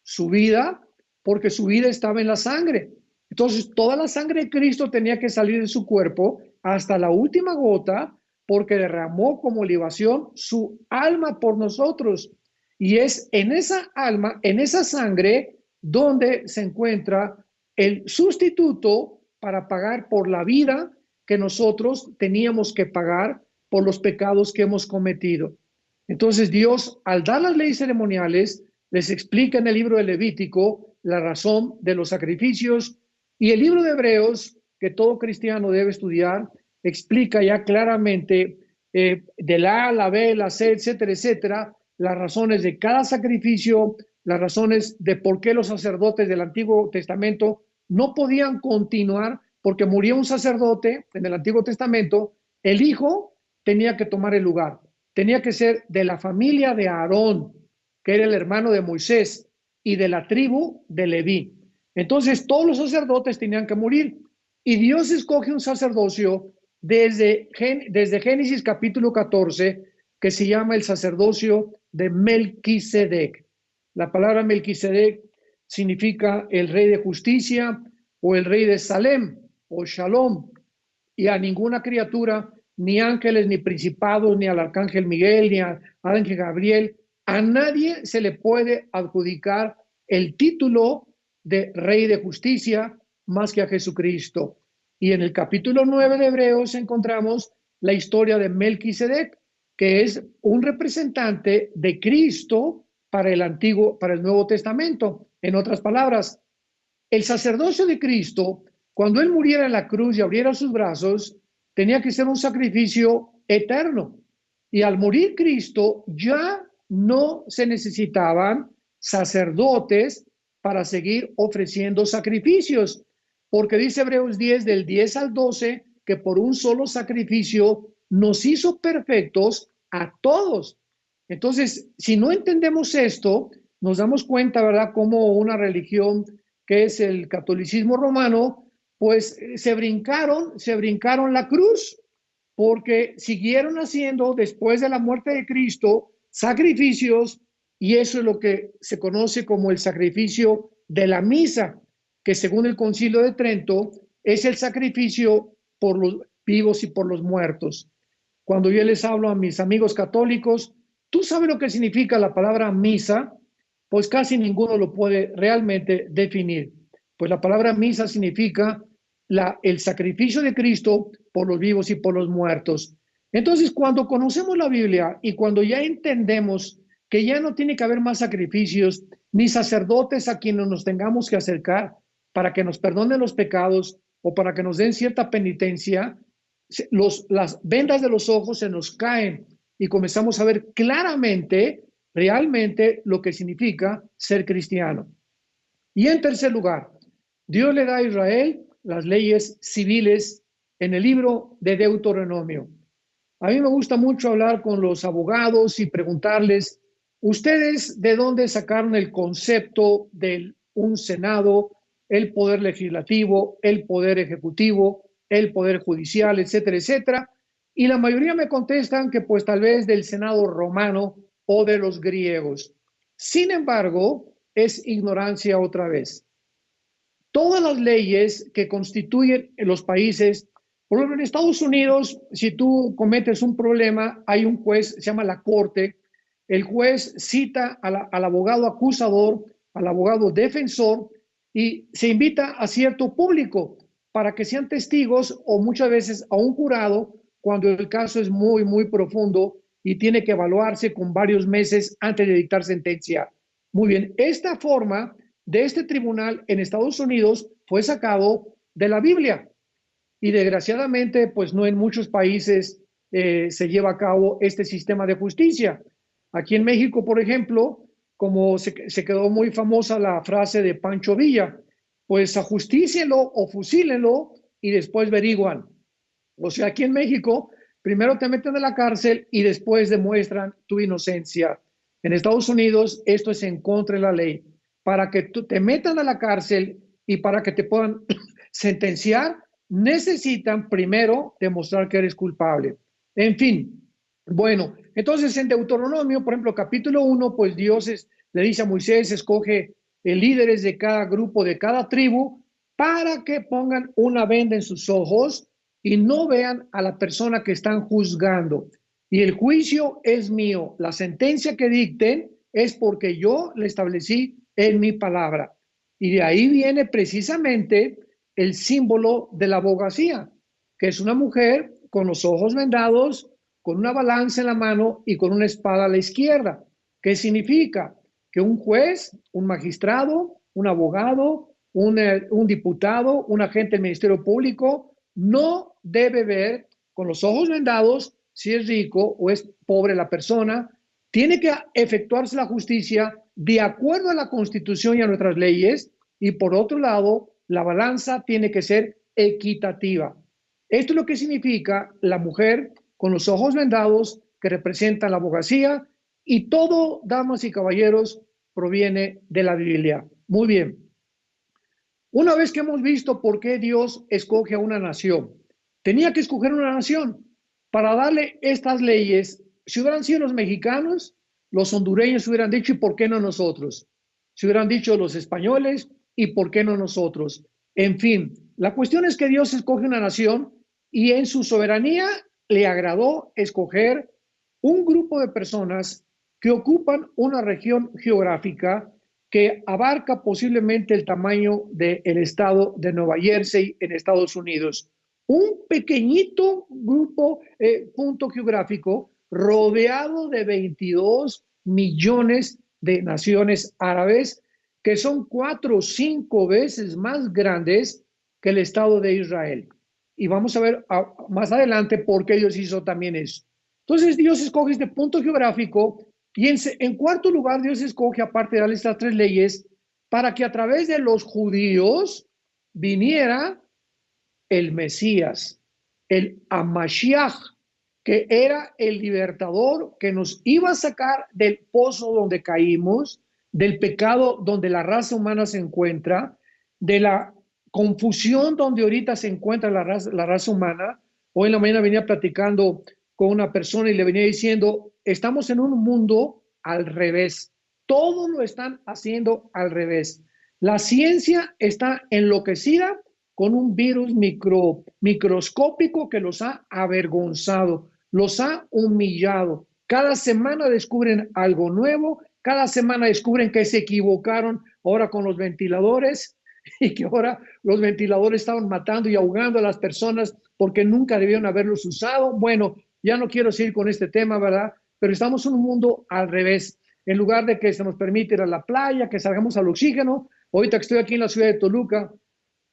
Su vida, porque su vida estaba en la sangre. Entonces, toda la sangre de Cristo tenía que salir de su cuerpo hasta la última gota, porque derramó como libación su alma por nosotros. Y es en esa alma, en esa sangre, donde se encuentra el sustituto para pagar por la vida que nosotros teníamos que pagar por los pecados que hemos cometido. Entonces Dios, al dar las leyes ceremoniales, les explica en el libro de Levítico la razón de los sacrificios, y el libro de Hebreos, que todo cristiano debe estudiar, explica ya claramente de la A, la B, la C, etcétera, etcétera, las razones de cada sacrificio, las razones de por qué los sacerdotes del Antiguo Testamento no podían continuar, porque moría un sacerdote en el Antiguo Testamento, el hijo tenía que tomar el lugar. Tenía que ser de la familia de Aarón, que era el hermano de Moisés, y de la tribu de Leví. Entonces todos los sacerdotes tenían que morir. Y Dios escoge un sacerdocio desde Génesis capítulo 14, que se llama el sacerdocio de Melquisedec. La palabra Melquisedec significa el rey de justicia o el rey de Salem o Shalom. Y a ninguna criatura, ni ángeles, ni principados, ni al arcángel Miguel, ni al ángel Gabriel, a nadie se le puede adjudicar el título de rey de justicia más que a Jesucristo. Y en el capítulo 9 de Hebreos encontramos la historia de Melquisedec, que es un representante de Cristo para el Nuevo Testamento. En otras palabras, el sacerdocio de Cristo, cuando él muriera en la cruz y abriera sus brazos, tenía que ser un sacrificio eterno. Y al morir Cristo, ya no se necesitaban sacerdotes para seguir ofreciendo sacrificios, porque dice Hebreos 10, del 10 al 12, que por un solo sacrificio nos hizo perfectos a todos. Entonces, si no entendemos esto, nos damos cuenta, ¿verdad?, cómo una religión que es el catolicismo romano, pues se brincaron la cruz, porque siguieron haciendo después de la muerte de Cristo sacrificios, y eso es lo que se conoce como el sacrificio de la misa, que según el Concilio de Trento es el sacrificio por los vivos y por los muertos. Cuando yo les hablo a mis amigos católicos, ¿tú sabes lo que significa la palabra misa? Pues casi ninguno lo puede realmente definir. Pues la palabra misa significa el sacrificio de Cristo por los vivos y por los muertos. Entonces, cuando conocemos la Biblia y cuando ya entendemos que ya no tiene que haber más sacrificios ni sacerdotes a quienes nos tengamos que acercar para que nos perdonen los pecados o para que nos den cierta penitencia, las vendas de los ojos se nos caen y comenzamos a ver claramente, realmente, lo que significa ser cristiano. Y en tercer lugar, Dios le da a Israel las leyes civiles en el libro de Deuteronomio. A mí me gusta mucho hablar con los abogados y preguntarles, ¿ustedes de dónde sacaron el concepto de un Senado, el poder legislativo, el poder ejecutivo, el poder judicial, etcétera, etcétera? Y la mayoría me contestan que pues tal vez del Senado romano o de los griegos. Sin embargo, es ignorancia otra vez. Todas las leyes que constituyen los países, por ejemplo, en Estados Unidos, si tú cometes un problema, hay un juez, se llama la corte, el juez cita al abogado acusador, al abogado defensor, y se invita a cierto público para que sean testigos o muchas veces a un jurado cuando el caso es muy, muy profundo y tiene que evaluarse con varios meses antes de dictar sentencia. Muy bien, esta forma de este tribunal en Estados Unidos fue sacado de la Biblia y desgraciadamente pues no en muchos países se lleva a cabo este sistema de justicia. Aquí en México, por ejemplo, como se quedó muy famosa la frase de Pancho Villa, pues ajustícienlo o fusílenlo y después averiguan. O sea, aquí en México primero te meten a la cárcel y después demuestran tu inocencia. En Estados Unidos esto es en contra de la ley. Para que te metan a la cárcel y para que te puedan sentenciar, necesitan primero demostrar que eres culpable. En fin, bueno, entonces en Deuteronomio, por ejemplo, capítulo 1, pues Dios le dice a Moisés, escoge líderes de cada grupo, de cada tribu, para que pongan una venda en sus ojos y no vean a la persona que están juzgando. Y el juicio es mío. La sentencia que dicten es porque yo le establecí en mi palabra. Y de ahí viene precisamente el símbolo de la abogacía, que es una mujer con los ojos vendados, con una balanza en la mano y con una espada a la izquierda. ¿Qué significa? Que un juez, un magistrado, un abogado, un diputado, un agente del Ministerio Público, no debe ver con los ojos vendados si es rico o es pobre la persona. Tiene que efectuarse la justicia de acuerdo a la Constitución y a nuestras leyes, y por otro lado, la balanza tiene que ser equitativa. Esto es lo que significa la mujer con los ojos vendados, que representa la abogacía, y todo, damas y caballeros, proviene de la Biblia. Muy bien. Una vez que hemos visto por qué Dios escoge a una nación, tenía que escoger una nación para darle estas leyes. Si hubieran sido los mexicanos, los hondureños hubieran dicho, ¿y por qué no nosotros? Si hubieran dicho los españoles, ¿y por qué no nosotros? En fin, la cuestión es que Dios escoge una nación y en su soberanía le agradó escoger un grupo de personas que ocupan una región geográfica que abarca posiblemente el tamaño del estado de Nueva Jersey en Estados Unidos. Un pequeñito grupo, punto geográfico, rodeado de 22 millones de naciones árabes, que son 4 o 5 veces más grandes que el Estado de Israel. Y vamos a ver más adelante por qué Dios hizo también eso. Entonces Dios escoge este punto geográfico y en cuarto lugar Dios escoge, aparte de darle estas 3 leyes, para que a través de los judíos viniera el Mesías, el Amashiach, que era el libertador que nos iba a sacar del pozo donde caímos, del pecado donde la raza humana se encuentra, de la confusión donde ahorita se encuentra la raza humana. Hoy en la mañana venía platicando con una persona y le venía diciendo, estamos en un mundo al revés. Todo lo están haciendo al revés. La ciencia está enloquecida con un virus microscópico que los ha avergonzado, los ha humillado. Cada semana descubren algo nuevo, cada semana descubren que se equivocaron ahora con los ventiladores y que ahora los ventiladores estaban matando y ahogando a las personas porque nunca debieron haberlos usado. Bueno, ya no quiero seguir con este tema, ¿verdad? Pero estamos en un mundo al revés. En lugar de que se nos permite ir a la playa, que salgamos al oxígeno, ahorita que estoy aquí en la ciudad de Toluca,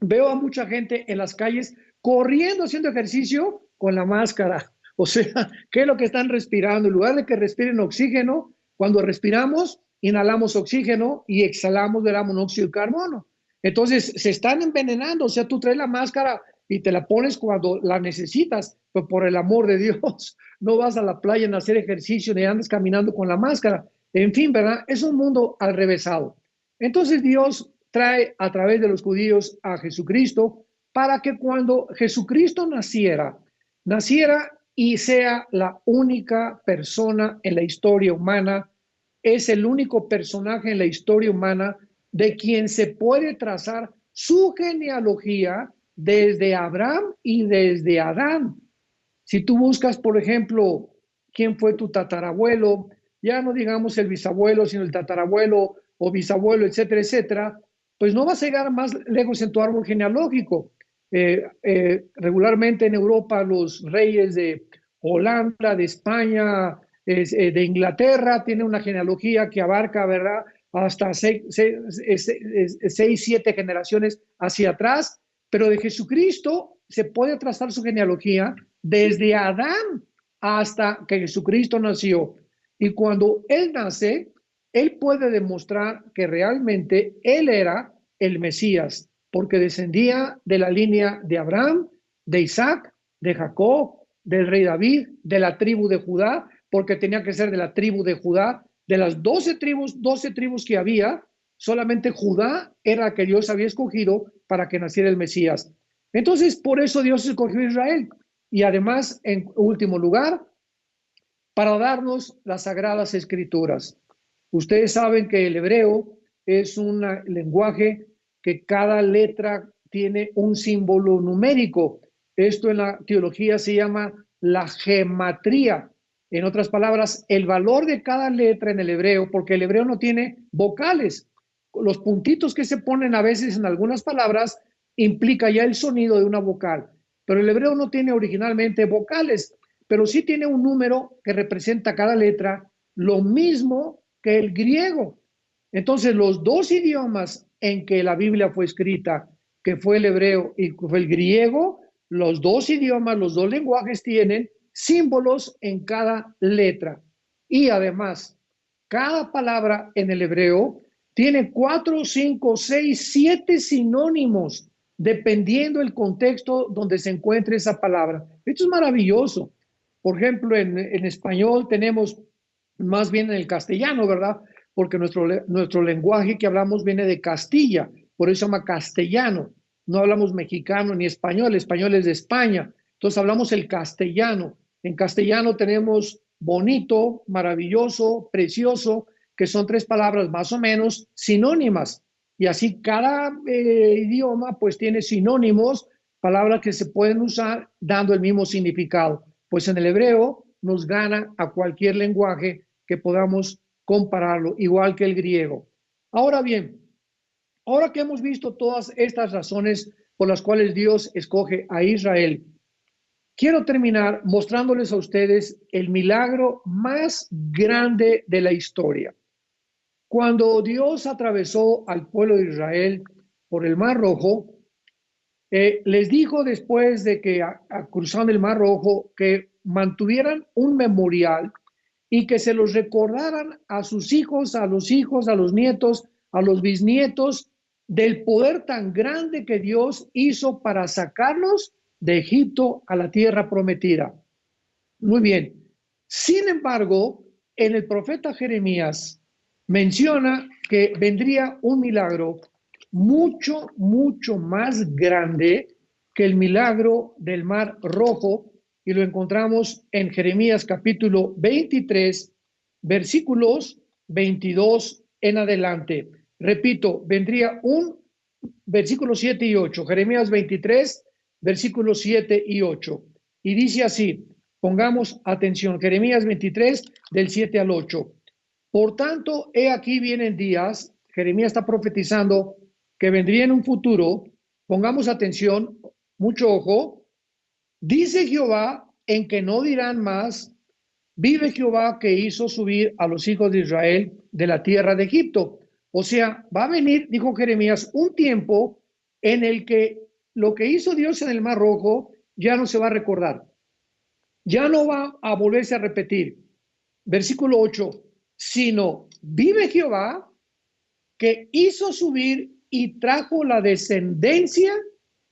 veo a mucha gente en las calles corriendo, haciendo ejercicio con la máscara. O sea, ¿qué es lo que están respirando? En lugar de que respiren oxígeno, cuando respiramos, inhalamos oxígeno y exhalamos, verá, monóxido de carbono. Entonces, se están envenenando. O sea, tú traes la máscara y te la pones cuando la necesitas, pero por el amor de Dios, no vas a la playa a hacer ejercicio ni andas caminando con la máscara. En fin, ¿verdad? Es un mundo al revésado. Entonces, Dios trae a través de los judíos a Jesucristo para que cuando Jesucristo naciera y sea la única persona en la historia humana, es el único personaje en la historia humana de quien se puede trazar su genealogía desde Abraham y desde Adán. Si tú buscas, por ejemplo, quién fue tu tatarabuelo, ya no digamos el bisabuelo, sino el tatarabuelo o bisabuelo, etcétera, etcétera, pues no vas a llegar más lejos en tu árbol genealógico. Regularmente en Europa los reyes de Holanda, de España, de Inglaterra, tienen una genealogía que abarca, ¿verdad?, hasta 6, 7 generaciones hacia atrás, pero de Jesucristo se puede trazar su genealogía desde Adán hasta que Jesucristo nació. Y cuando Él nace, Él puede demostrar que realmente Él era el Mesías, porque descendía de la línea de Abraham, de Isaac, de Jacob, del rey David, de la tribu de Judá, porque tenía que ser de la tribu de Judá. De las 12 tribus que había, solamente Judá era la que Dios había escogido para que naciera el Mesías. Entonces, por eso Dios escogió a Israel. Y además, en último lugar, para darnos las Sagradas Escrituras. Ustedes saben que el hebreo es un lenguaje que cada letra tiene un símbolo numérico. Esto en la teología se llama la gematría. En otras palabras, el valor de cada letra en el hebreo, porque el hebreo no tiene vocales. Los puntitos que se ponen a veces en algunas palabras implica ya el sonido de una vocal, pero el hebreo no tiene originalmente vocales, pero sí tiene un número que representa cada letra, lo mismo que el griego. Entonces, los 2 idiomas en que la Biblia fue escrita, que fue el hebreo y fue el griego, los 2 idiomas, los 2 lenguajes tienen símbolos en cada letra. Y además, cada palabra en el hebreo tiene 4, 5, 6, 7 sinónimos, dependiendo del contexto donde se encuentre esa palabra. Esto es maravilloso. Por ejemplo, en español tenemos, más bien en el castellano, ¿verdad? Porque nuestro lenguaje que hablamos viene de Castilla. por eso se llama castellano. No hablamos mexicano ni español, el español es de España. Entonces hablamos el castellano. En castellano tenemos bonito, maravilloso, precioso, que son tres palabras más o menos sinónimas. Y así cada idioma pues tiene sinónimos, palabras que se pueden usar dando el mismo significado. Pues en el hebreo nos gana a cualquier lenguaje que podamos compararlo, igual que el griego. Ahora bien, ahora que hemos visto todas estas razones por las cuales Dios escoge a Israel, quiero terminar mostrándoles a ustedes el milagro más grande de la historia. Cuando Dios atravesó al pueblo de Israel por el Mar Rojo, les dijo después de que cruzando el Mar Rojo que mantuvieran un memorial y que se los recordaran a sus hijos, a los nietos, a los bisnietos, del poder tan grande que Dios hizo para sacarlos de Egipto a la tierra prometida. Muy bien. Sin embargo, en el profeta Jeremías menciona que vendría un milagro mucho, mucho más grande que el milagro del Mar Rojo, y lo encontramos en Jeremías capítulo 23, versículos 22 en adelante. Repito, vendría un versículo 7 y 8, Jeremías 23, versículos 7 y 8. Y dice así, pongamos atención, Jeremías 23, del 7 al 8. Por tanto, he aquí vienen días, Jeremías está profetizando que vendría en un futuro, pongamos atención, mucho ojo, dice Jehová en que no dirán más, vive Jehová que hizo subir a los hijos de Israel de la tierra de Egipto. O sea, va a venir, dijo Jeremías, un tiempo en el que lo que hizo Dios en el Mar Rojo ya no se va a recordar, ya no va a volverse a repetir. Versículo 8, sino vive Jehová que hizo subir y trajo la descendencia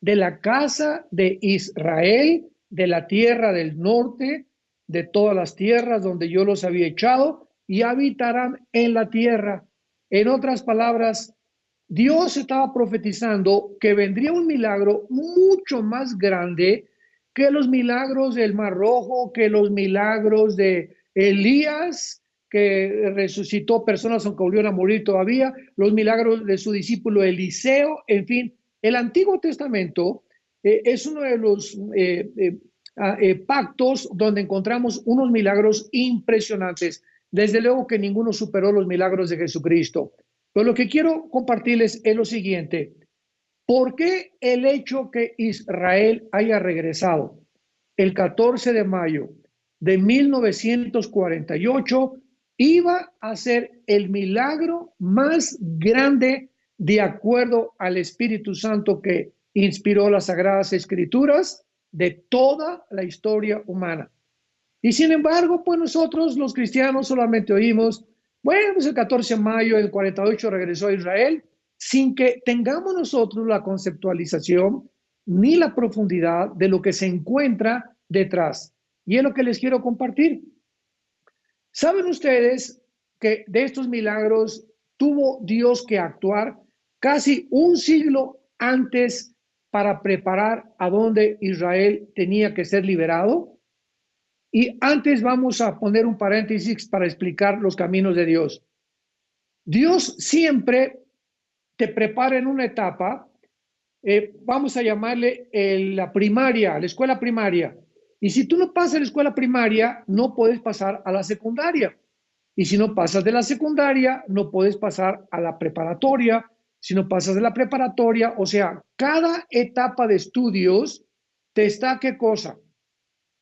de la casa de Israel, de la tierra del norte, de todas las tierras donde yo los había echado, y habitarán en la tierra. En otras palabras, Dios estaba profetizando que vendría un milagro mucho más grande que los milagros del Mar Rojo, que los milagros de Elías, que resucitó personas aunque volvieron a morir todavía, los milagros de su discípulo Eliseo, en fin. El Antiguo Testamento es uno de los pactos donde encontramos unos milagros impresionantes. Desde luego que ninguno superó los milagros de Jesucristo. Pero lo que quiero compartirles es lo siguiente. ¿Por qué el hecho que Israel haya regresado el 14 de mayo de 1948 iba a ser el milagro más grande de acuerdo al Espíritu Santo que inspiró las Sagradas Escrituras de toda la historia humana? Y sin embargo, pues nosotros los cristianos solamente oímos, bueno, pues el 14 de mayo del 48 regresó a Israel, sin que tengamos nosotros la conceptualización ni la profundidad de lo que se encuentra detrás. Y es lo que les quiero compartir. ¿Saben ustedes que de estos milagros tuvo Dios que actuar casi un siglo antes para preparar a dónde Israel tenía que ser liberado? Y antes vamos a poner un paréntesis para explicar los caminos de Dios. Dios siempre te prepara en una etapa, vamos a llamarle la primaria, la escuela primaria. Y si tú no pasas la escuela primaria, no puedes pasar a la secundaria. Y si no pasas de la secundaria, no puedes pasar a la preparatoria. Si no pasas de la preparatoria, o sea, cada etapa de estudios te está, ¿qué cosa?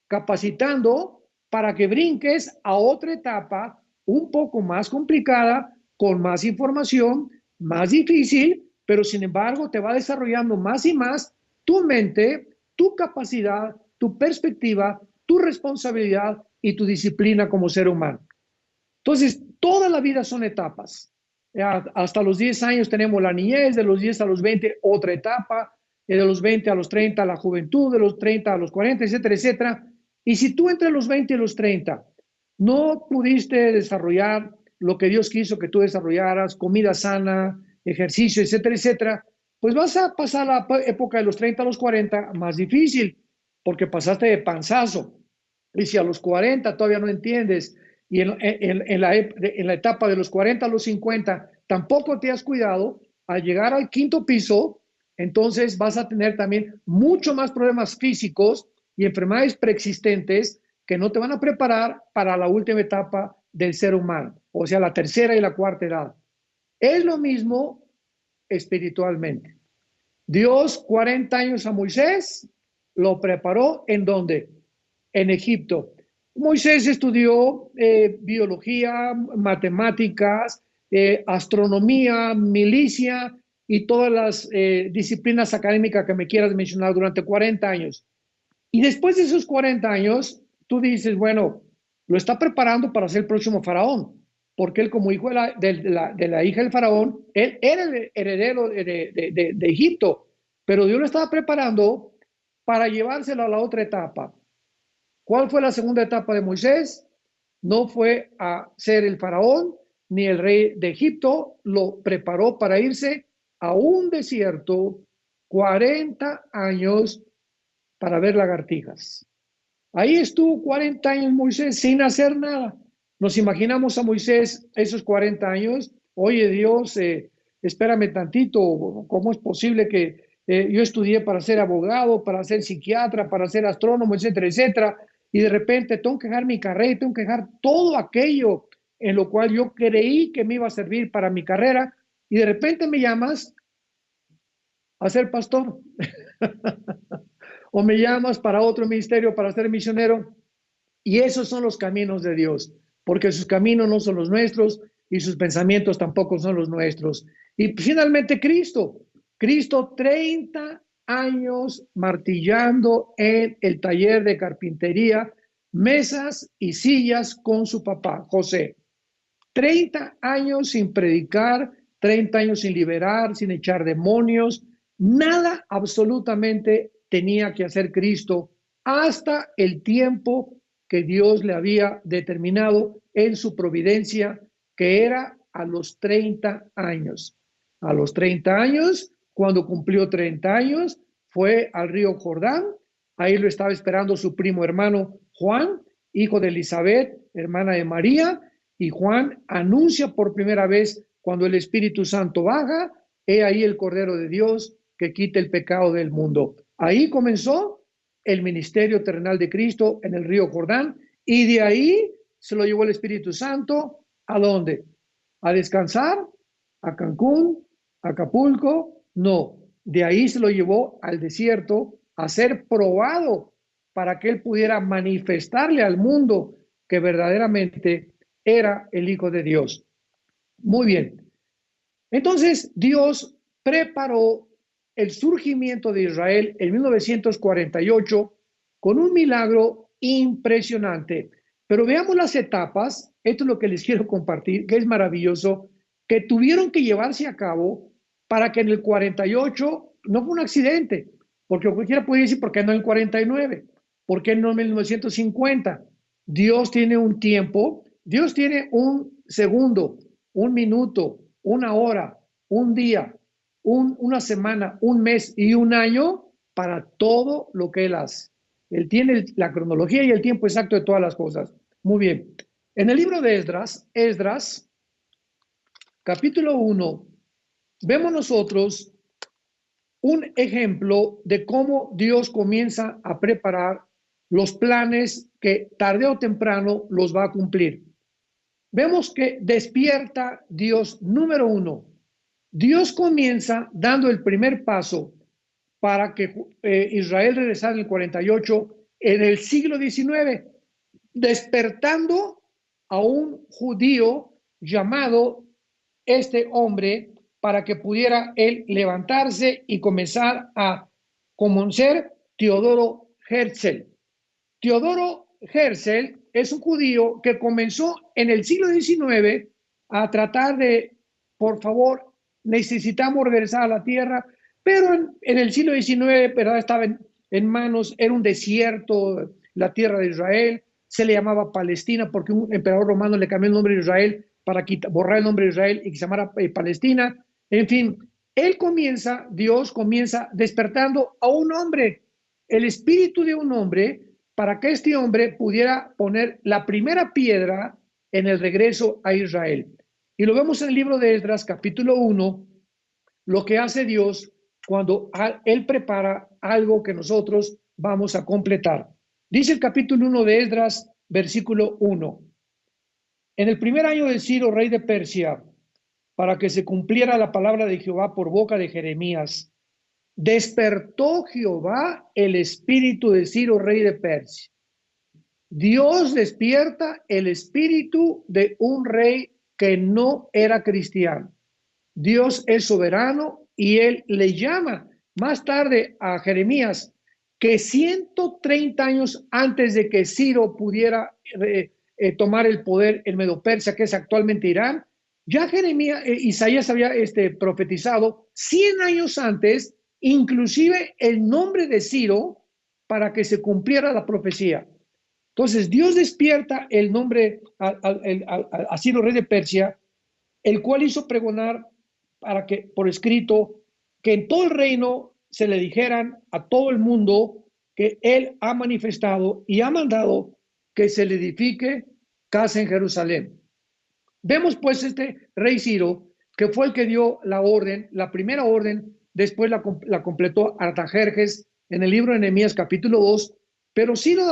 Capacitando para que brinques a otra etapa un poco más complicada, con más información, más difícil, pero sin embargo te va desarrollando más y más tu mente, tu capacidad, tu perspectiva, tu responsabilidad y tu disciplina como ser humano. Entonces, toda la vida son etapas. Hasta los 10 años tenemos la niñez, de los 10 a los 20 otra etapa, de los 20 a los 30 la juventud, de los 30 a los 40, etcétera, etcétera. Y si tú entre los 20 y los 30 no pudiste desarrollar lo que Dios quiso que tú desarrollaras, comida sana, ejercicio, etcétera, etcétera, pues vas a pasar la época de los 30 a los 40 más difícil, porque pasaste de panzazo. Y si a los 40 todavía no entiendes, y en la etapa de los 40 a los 50 tampoco te has cuidado, al llegar al quinto piso, entonces vas a tener también mucho más problemas físicos y enfermedades preexistentes que no te van a preparar para la última etapa del ser humano, o sea, la tercera y la cuarta edad. Es lo mismo espiritualmente. Dios 40 años a Moisés lo preparó ¿en dónde? En Egipto. Moisés estudió biología, matemáticas, astronomía, milicia y todas las disciplinas académicas que me quieras mencionar durante 40 años. Y después de esos 40 años, tú dices, bueno, lo está preparando para ser el próximo faraón, porque él como hijo de la hija del faraón, él era el heredero de Egipto, pero Dios lo estaba preparando para llevárselo a la otra etapa. ¿Cuál fue la segunda etapa de Moisés? No fue a ser el faraón ni el rey de Egipto, lo preparó para irse a un desierto 40 años para ver lagartijas. Ahí estuvo 40 años Moisés sin hacer nada. Nos imaginamos a Moisés esos 40 años. Oye Dios, espérame tantito, ¿cómo es posible que yo estudié para ser abogado, para ser psiquiatra, para ser astrónomo, etcétera, etcétera? Y de repente tengo que dejar mi carrera, tengo que dejar todo aquello en lo cual yo creí que me iba a servir para mi carrera, y de repente me llamas a ser pastor. O me llamas para otro ministerio, para ser misionero. Y esos son los caminos de Dios, porque sus caminos no son los nuestros y sus pensamientos tampoco son los nuestros. Y finalmente Cristo 30 años martillando en el taller de carpintería, mesas y sillas con su papá, José. 30 años sin predicar, 30 años sin liberar, sin echar demonios, nada absolutamente tenía que hacer Cristo hasta el tiempo que Dios le había determinado en su providencia, que era a los 30 años. A los 30 años, cuando cumplió 30 años, fue al río Jordán. Ahí lo estaba esperando su primo hermano Juan, hijo de Elizabeth, hermana de María, y Juan anuncia por primera vez cuando el Espíritu Santo baja, he ahí el Cordero de Dios que quita el pecado del mundo. Ahí comenzó el ministerio terrenal de Cristo en el río Jordán, y de ahí se lo llevó el Espíritu Santo. ¿A dónde? ¿A descansar? ¿A Cancún? ¿A Acapulco? No, de ahí se lo llevó al desierto a ser probado para que él pudiera manifestarle al mundo que verdaderamente era el Hijo de Dios. Muy bien. Entonces, Dios preparó el surgimiento de Israel en 1948 con un milagro impresionante. Pero veamos las etapas. Esto es lo que les quiero compartir, que es maravilloso, que tuvieron que llevarse a cabo para que en el 48 no fue un accidente, porque cualquiera puede decir, ¿por qué no en el 49? ¿Por qué no en 1950? Dios tiene un tiempo, Dios tiene un segundo, un minuto, una hora, un día, una semana, un mes y un año para todo lo que Él hace. Él tiene la cronología y el tiempo exacto de todas las cosas. Muy bien. En el libro de Esdras, capítulo 1, vemos nosotros un ejemplo de cómo Dios comienza a preparar los planes que tarde o temprano los va a cumplir. Vemos que despierta Dios, número 1. Dios comienza dando el primer paso para que Israel regresara en el 48 en el siglo XIX, despertando a un judío llamado este hombre para que pudiera él levantarse y comenzar a conocer Teodoro Herzl. Teodoro Herzl es un judío que comenzó en el siglo XIX a tratar de, por favor, necesitamos regresar a la tierra, pero en el siglo XIX, ¿verdad? Estaba en manos, era un desierto, la tierra de Israel, se le llamaba Palestina porque un emperador romano le cambió el nombre de Israel para borrar el nombre de Israel y que se llamara Palestina. En fin, Dios comienza despertando a un hombre, el espíritu de un hombre, para que este hombre pudiera poner la primera piedra en el regreso a Israel. Y lo vemos en el libro de Esdras, capítulo 1, lo que hace Dios cuando Él prepara algo que nosotros vamos a completar. Dice el capítulo 1 de Esdras, versículo 1. En el primer año de Ciro, rey de Persia, para que se cumpliera la palabra de Jehová por boca de Jeremías, despertó Jehová el espíritu de Ciro, rey de Persia. Dios despierta el espíritu de un rey que no era cristiano. Dios es soberano y él le llama más tarde a Jeremías, que 130 años antes de que Ciro pudiera tomar el poder en Medo-Persia, que es actualmente Irán, ya Isaías había profetizado 100 años antes, inclusive el nombre de Ciro, para que se cumpliera la profecía. Entonces Dios despierta el nombre a Ciro, rey de Persia, el cual hizo pregonar para que por escrito que en todo el reino se le dijeran a todo el mundo que él ha manifestado y ha mandado que se le edifique casa en Jerusalén. Vemos pues este rey Ciro, que fue el que dio la orden, la primera orden, después la completó Artajerjes en el libro de Nehemías capítulo 2, pero Ciro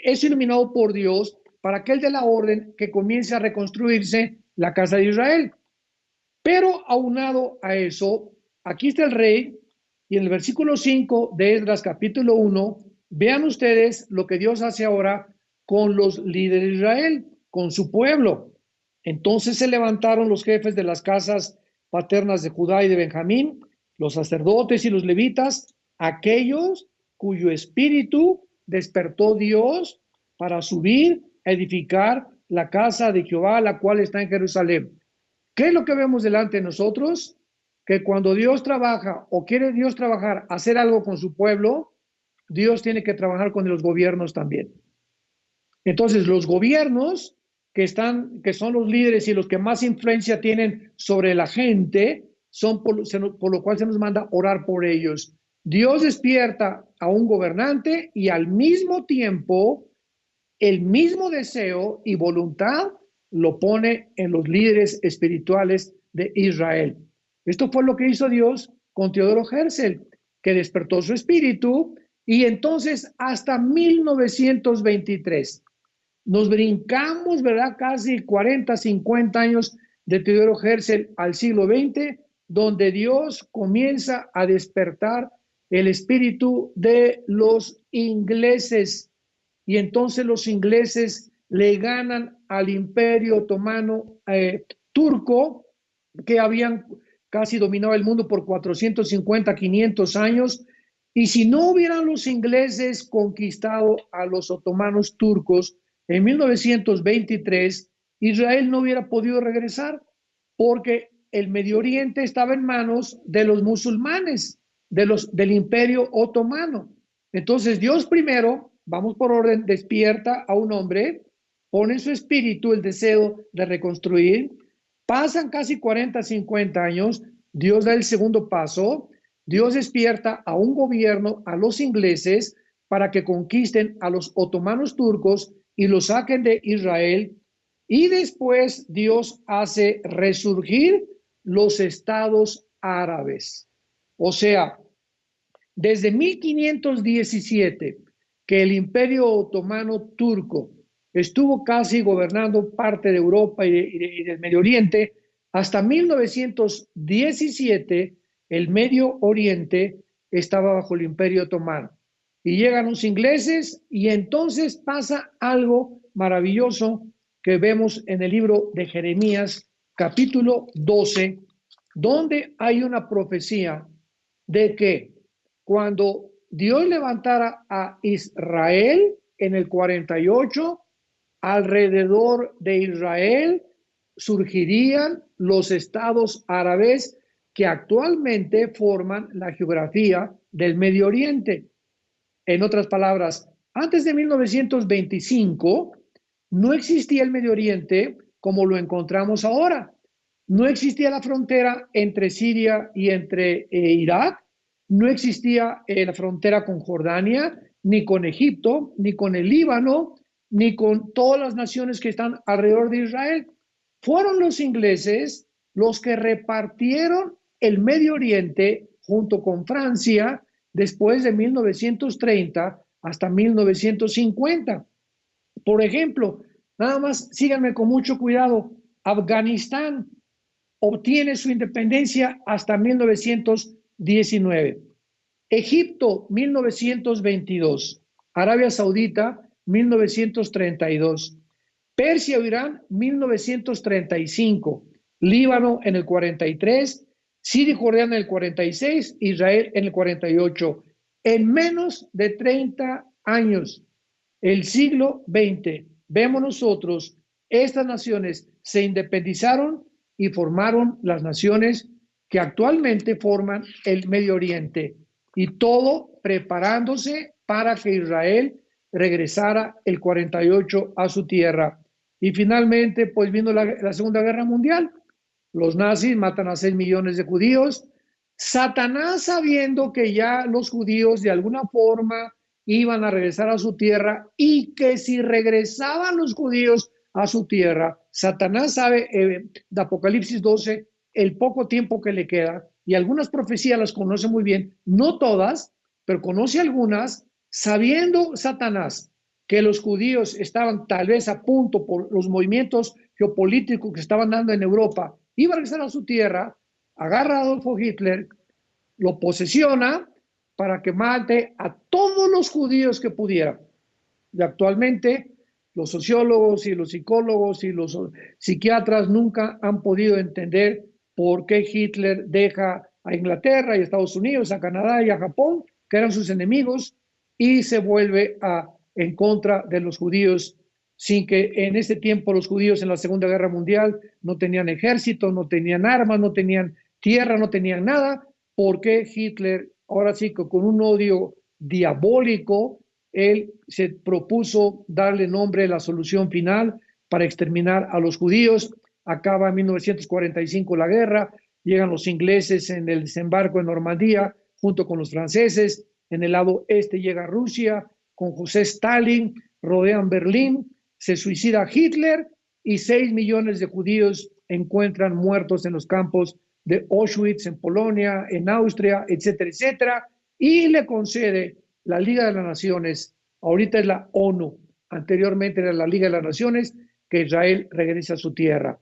es iluminado por Dios para que él dé la orden que comience a reconstruirse la casa de Israel. Pero aunado a eso, aquí está el rey, y en el versículo 5 de Esdras capítulo 1, vean ustedes lo que Dios hace ahora con los líderes de Israel, con su pueblo. Entonces se levantaron los jefes de las casas paternas de Judá y de Benjamín, los sacerdotes y los levitas, aquellos cuyo espíritu despertó Dios para subir a edificar la casa de Jehová, la cual está en Jerusalén. ¿Qué es lo que vemos delante de nosotros? Que cuando Dios trabaja o quiere Dios trabajar, hacer algo con su pueblo, Dios tiene que trabajar con los gobiernos también. Entonces, los gobiernos que son los líderes y los que más influencia tienen sobre la gente, son por lo cual se nos manda orar por ellos. Dios despierta a un gobernante y al mismo tiempo el mismo deseo y voluntad lo pone en los líderes espirituales de Israel. Esto fue lo que hizo Dios con Teodoro Herzl, que despertó su espíritu, y entonces hasta 1923 nos brincamos, ¿verdad? Casi 40, 50 años de Teodoro Herzl al siglo XX, donde Dios comienza a despertar el espíritu de los ingleses. Y entonces los ingleses le ganan al imperio otomano turco, que habían casi dominado el mundo por 450, 500 años. Y si no hubieran los ingleses conquistado a los otomanos turcos en 1923, Israel no hubiera podido regresar, porque el Medio Oriente estaba en manos de los musulmanes, del imperio otomano. Entonces Dios primero, vamos por orden, despierta a un hombre, pone en su espíritu el deseo de reconstruir. Pasan casi 40, 50 años, Dios da el segundo paso, Dios despierta a un gobierno, a los ingleses, para que conquisten a los otomanos turcos y los saquen de Israel. Y después Dios hace resurgir los estados árabes. O sea, desde 1517, que el imperio otomano turco estuvo casi gobernando parte de Europa y del Medio Oriente, hasta 1917 el Medio Oriente estaba bajo el imperio otomano. Y llegan los ingleses y entonces pasa algo maravilloso que vemos en el libro de Jeremías, capítulo 12, donde hay una profecía de que cuando Dios levantara a Israel en el 48, alrededor de Israel surgirían los estados árabes que actualmente forman la geografía del Medio Oriente. En otras palabras, antes de 1925 no existía el Medio Oriente como lo encontramos ahora. No existía la frontera entre Siria y entre Irak, no existía la frontera con Jordania, ni con Egipto, ni con el Líbano, ni con todas las naciones que están alrededor de Israel. Fueron los ingleses los que repartieron el Medio Oriente junto con Francia después de 1930 hasta 1950. Por ejemplo, nada más síganme con mucho cuidado, Afganistán obtiene su independencia hasta 1919. Egipto, 1922. Arabia Saudita, 1932. Persia o Irán, 1935. Líbano en el 43. Siria y Jordania en el 46. Israel en el 48. En menos de 30 años, el siglo XX, vemos nosotros, estas naciones se independizaron y formaron las naciones que actualmente forman el Medio Oriente. Y todo preparándose para que Israel regresara el 48 a su tierra. Y finalmente, pues vino la Segunda Guerra Mundial. Los nazis matan a 6 millones de judíos. Satanás, sabiendo que ya los judíos de alguna forma iban a regresar a su tierra y que si regresaban los judíos a su tierra, Satanás sabe de Apocalipsis 12 el poco tiempo que le queda, y algunas profecías las conoce muy bien, no todas, pero conoce algunas, sabiendo Satanás que los judíos estaban tal vez a punto por los movimientos geopolíticos que estaban dando en Europa, iba a regresar a su tierra, agarra a Adolfo Hitler, lo posesiona para que mate a todos los judíos que pudiera. Y actualmente los sociólogos y los psicólogos y los psiquiatras nunca han podido entender por qué Hitler deja a Inglaterra y a Estados Unidos, a Canadá y a Japón, que eran sus enemigos, y se vuelve en contra de los judíos, sin que en ese tiempo los judíos en la Segunda Guerra Mundial no tenían ejército, no tenían armas, no tenían tierra, no tenían nada. ¿Por qué Hitler, ahora sí que con un odio diabólico, él se propuso darle nombre a la solución final para exterminar a los judíos? Acaba en 1945 la guerra, llegan los ingleses en el desembarco en Normandía junto con los franceses, en el lado este llega Rusia con José Stalin, rodean Berlín, se suicida Hitler y 6 millones de judíos encuentran muertos en los campos de Auschwitz, en Polonia, en Austria, etcétera, etcétera, y le concede la Liga de las Naciones, ahorita es la ONU, anteriormente era la Liga de las Naciones, que Israel regrese a su tierra,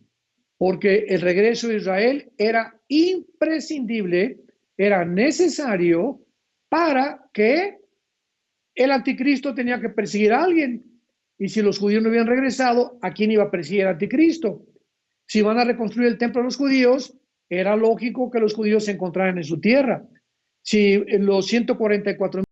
porque el regreso de Israel era imprescindible, era necesario para que el anticristo tenía que perseguir a alguien, y si los judíos no habían regresado, ¿a quién iba a perseguir el anticristo? Si van a reconstruir el templo de los judíos, era lógico que los judíos se encontraran en su tierra. Si los 144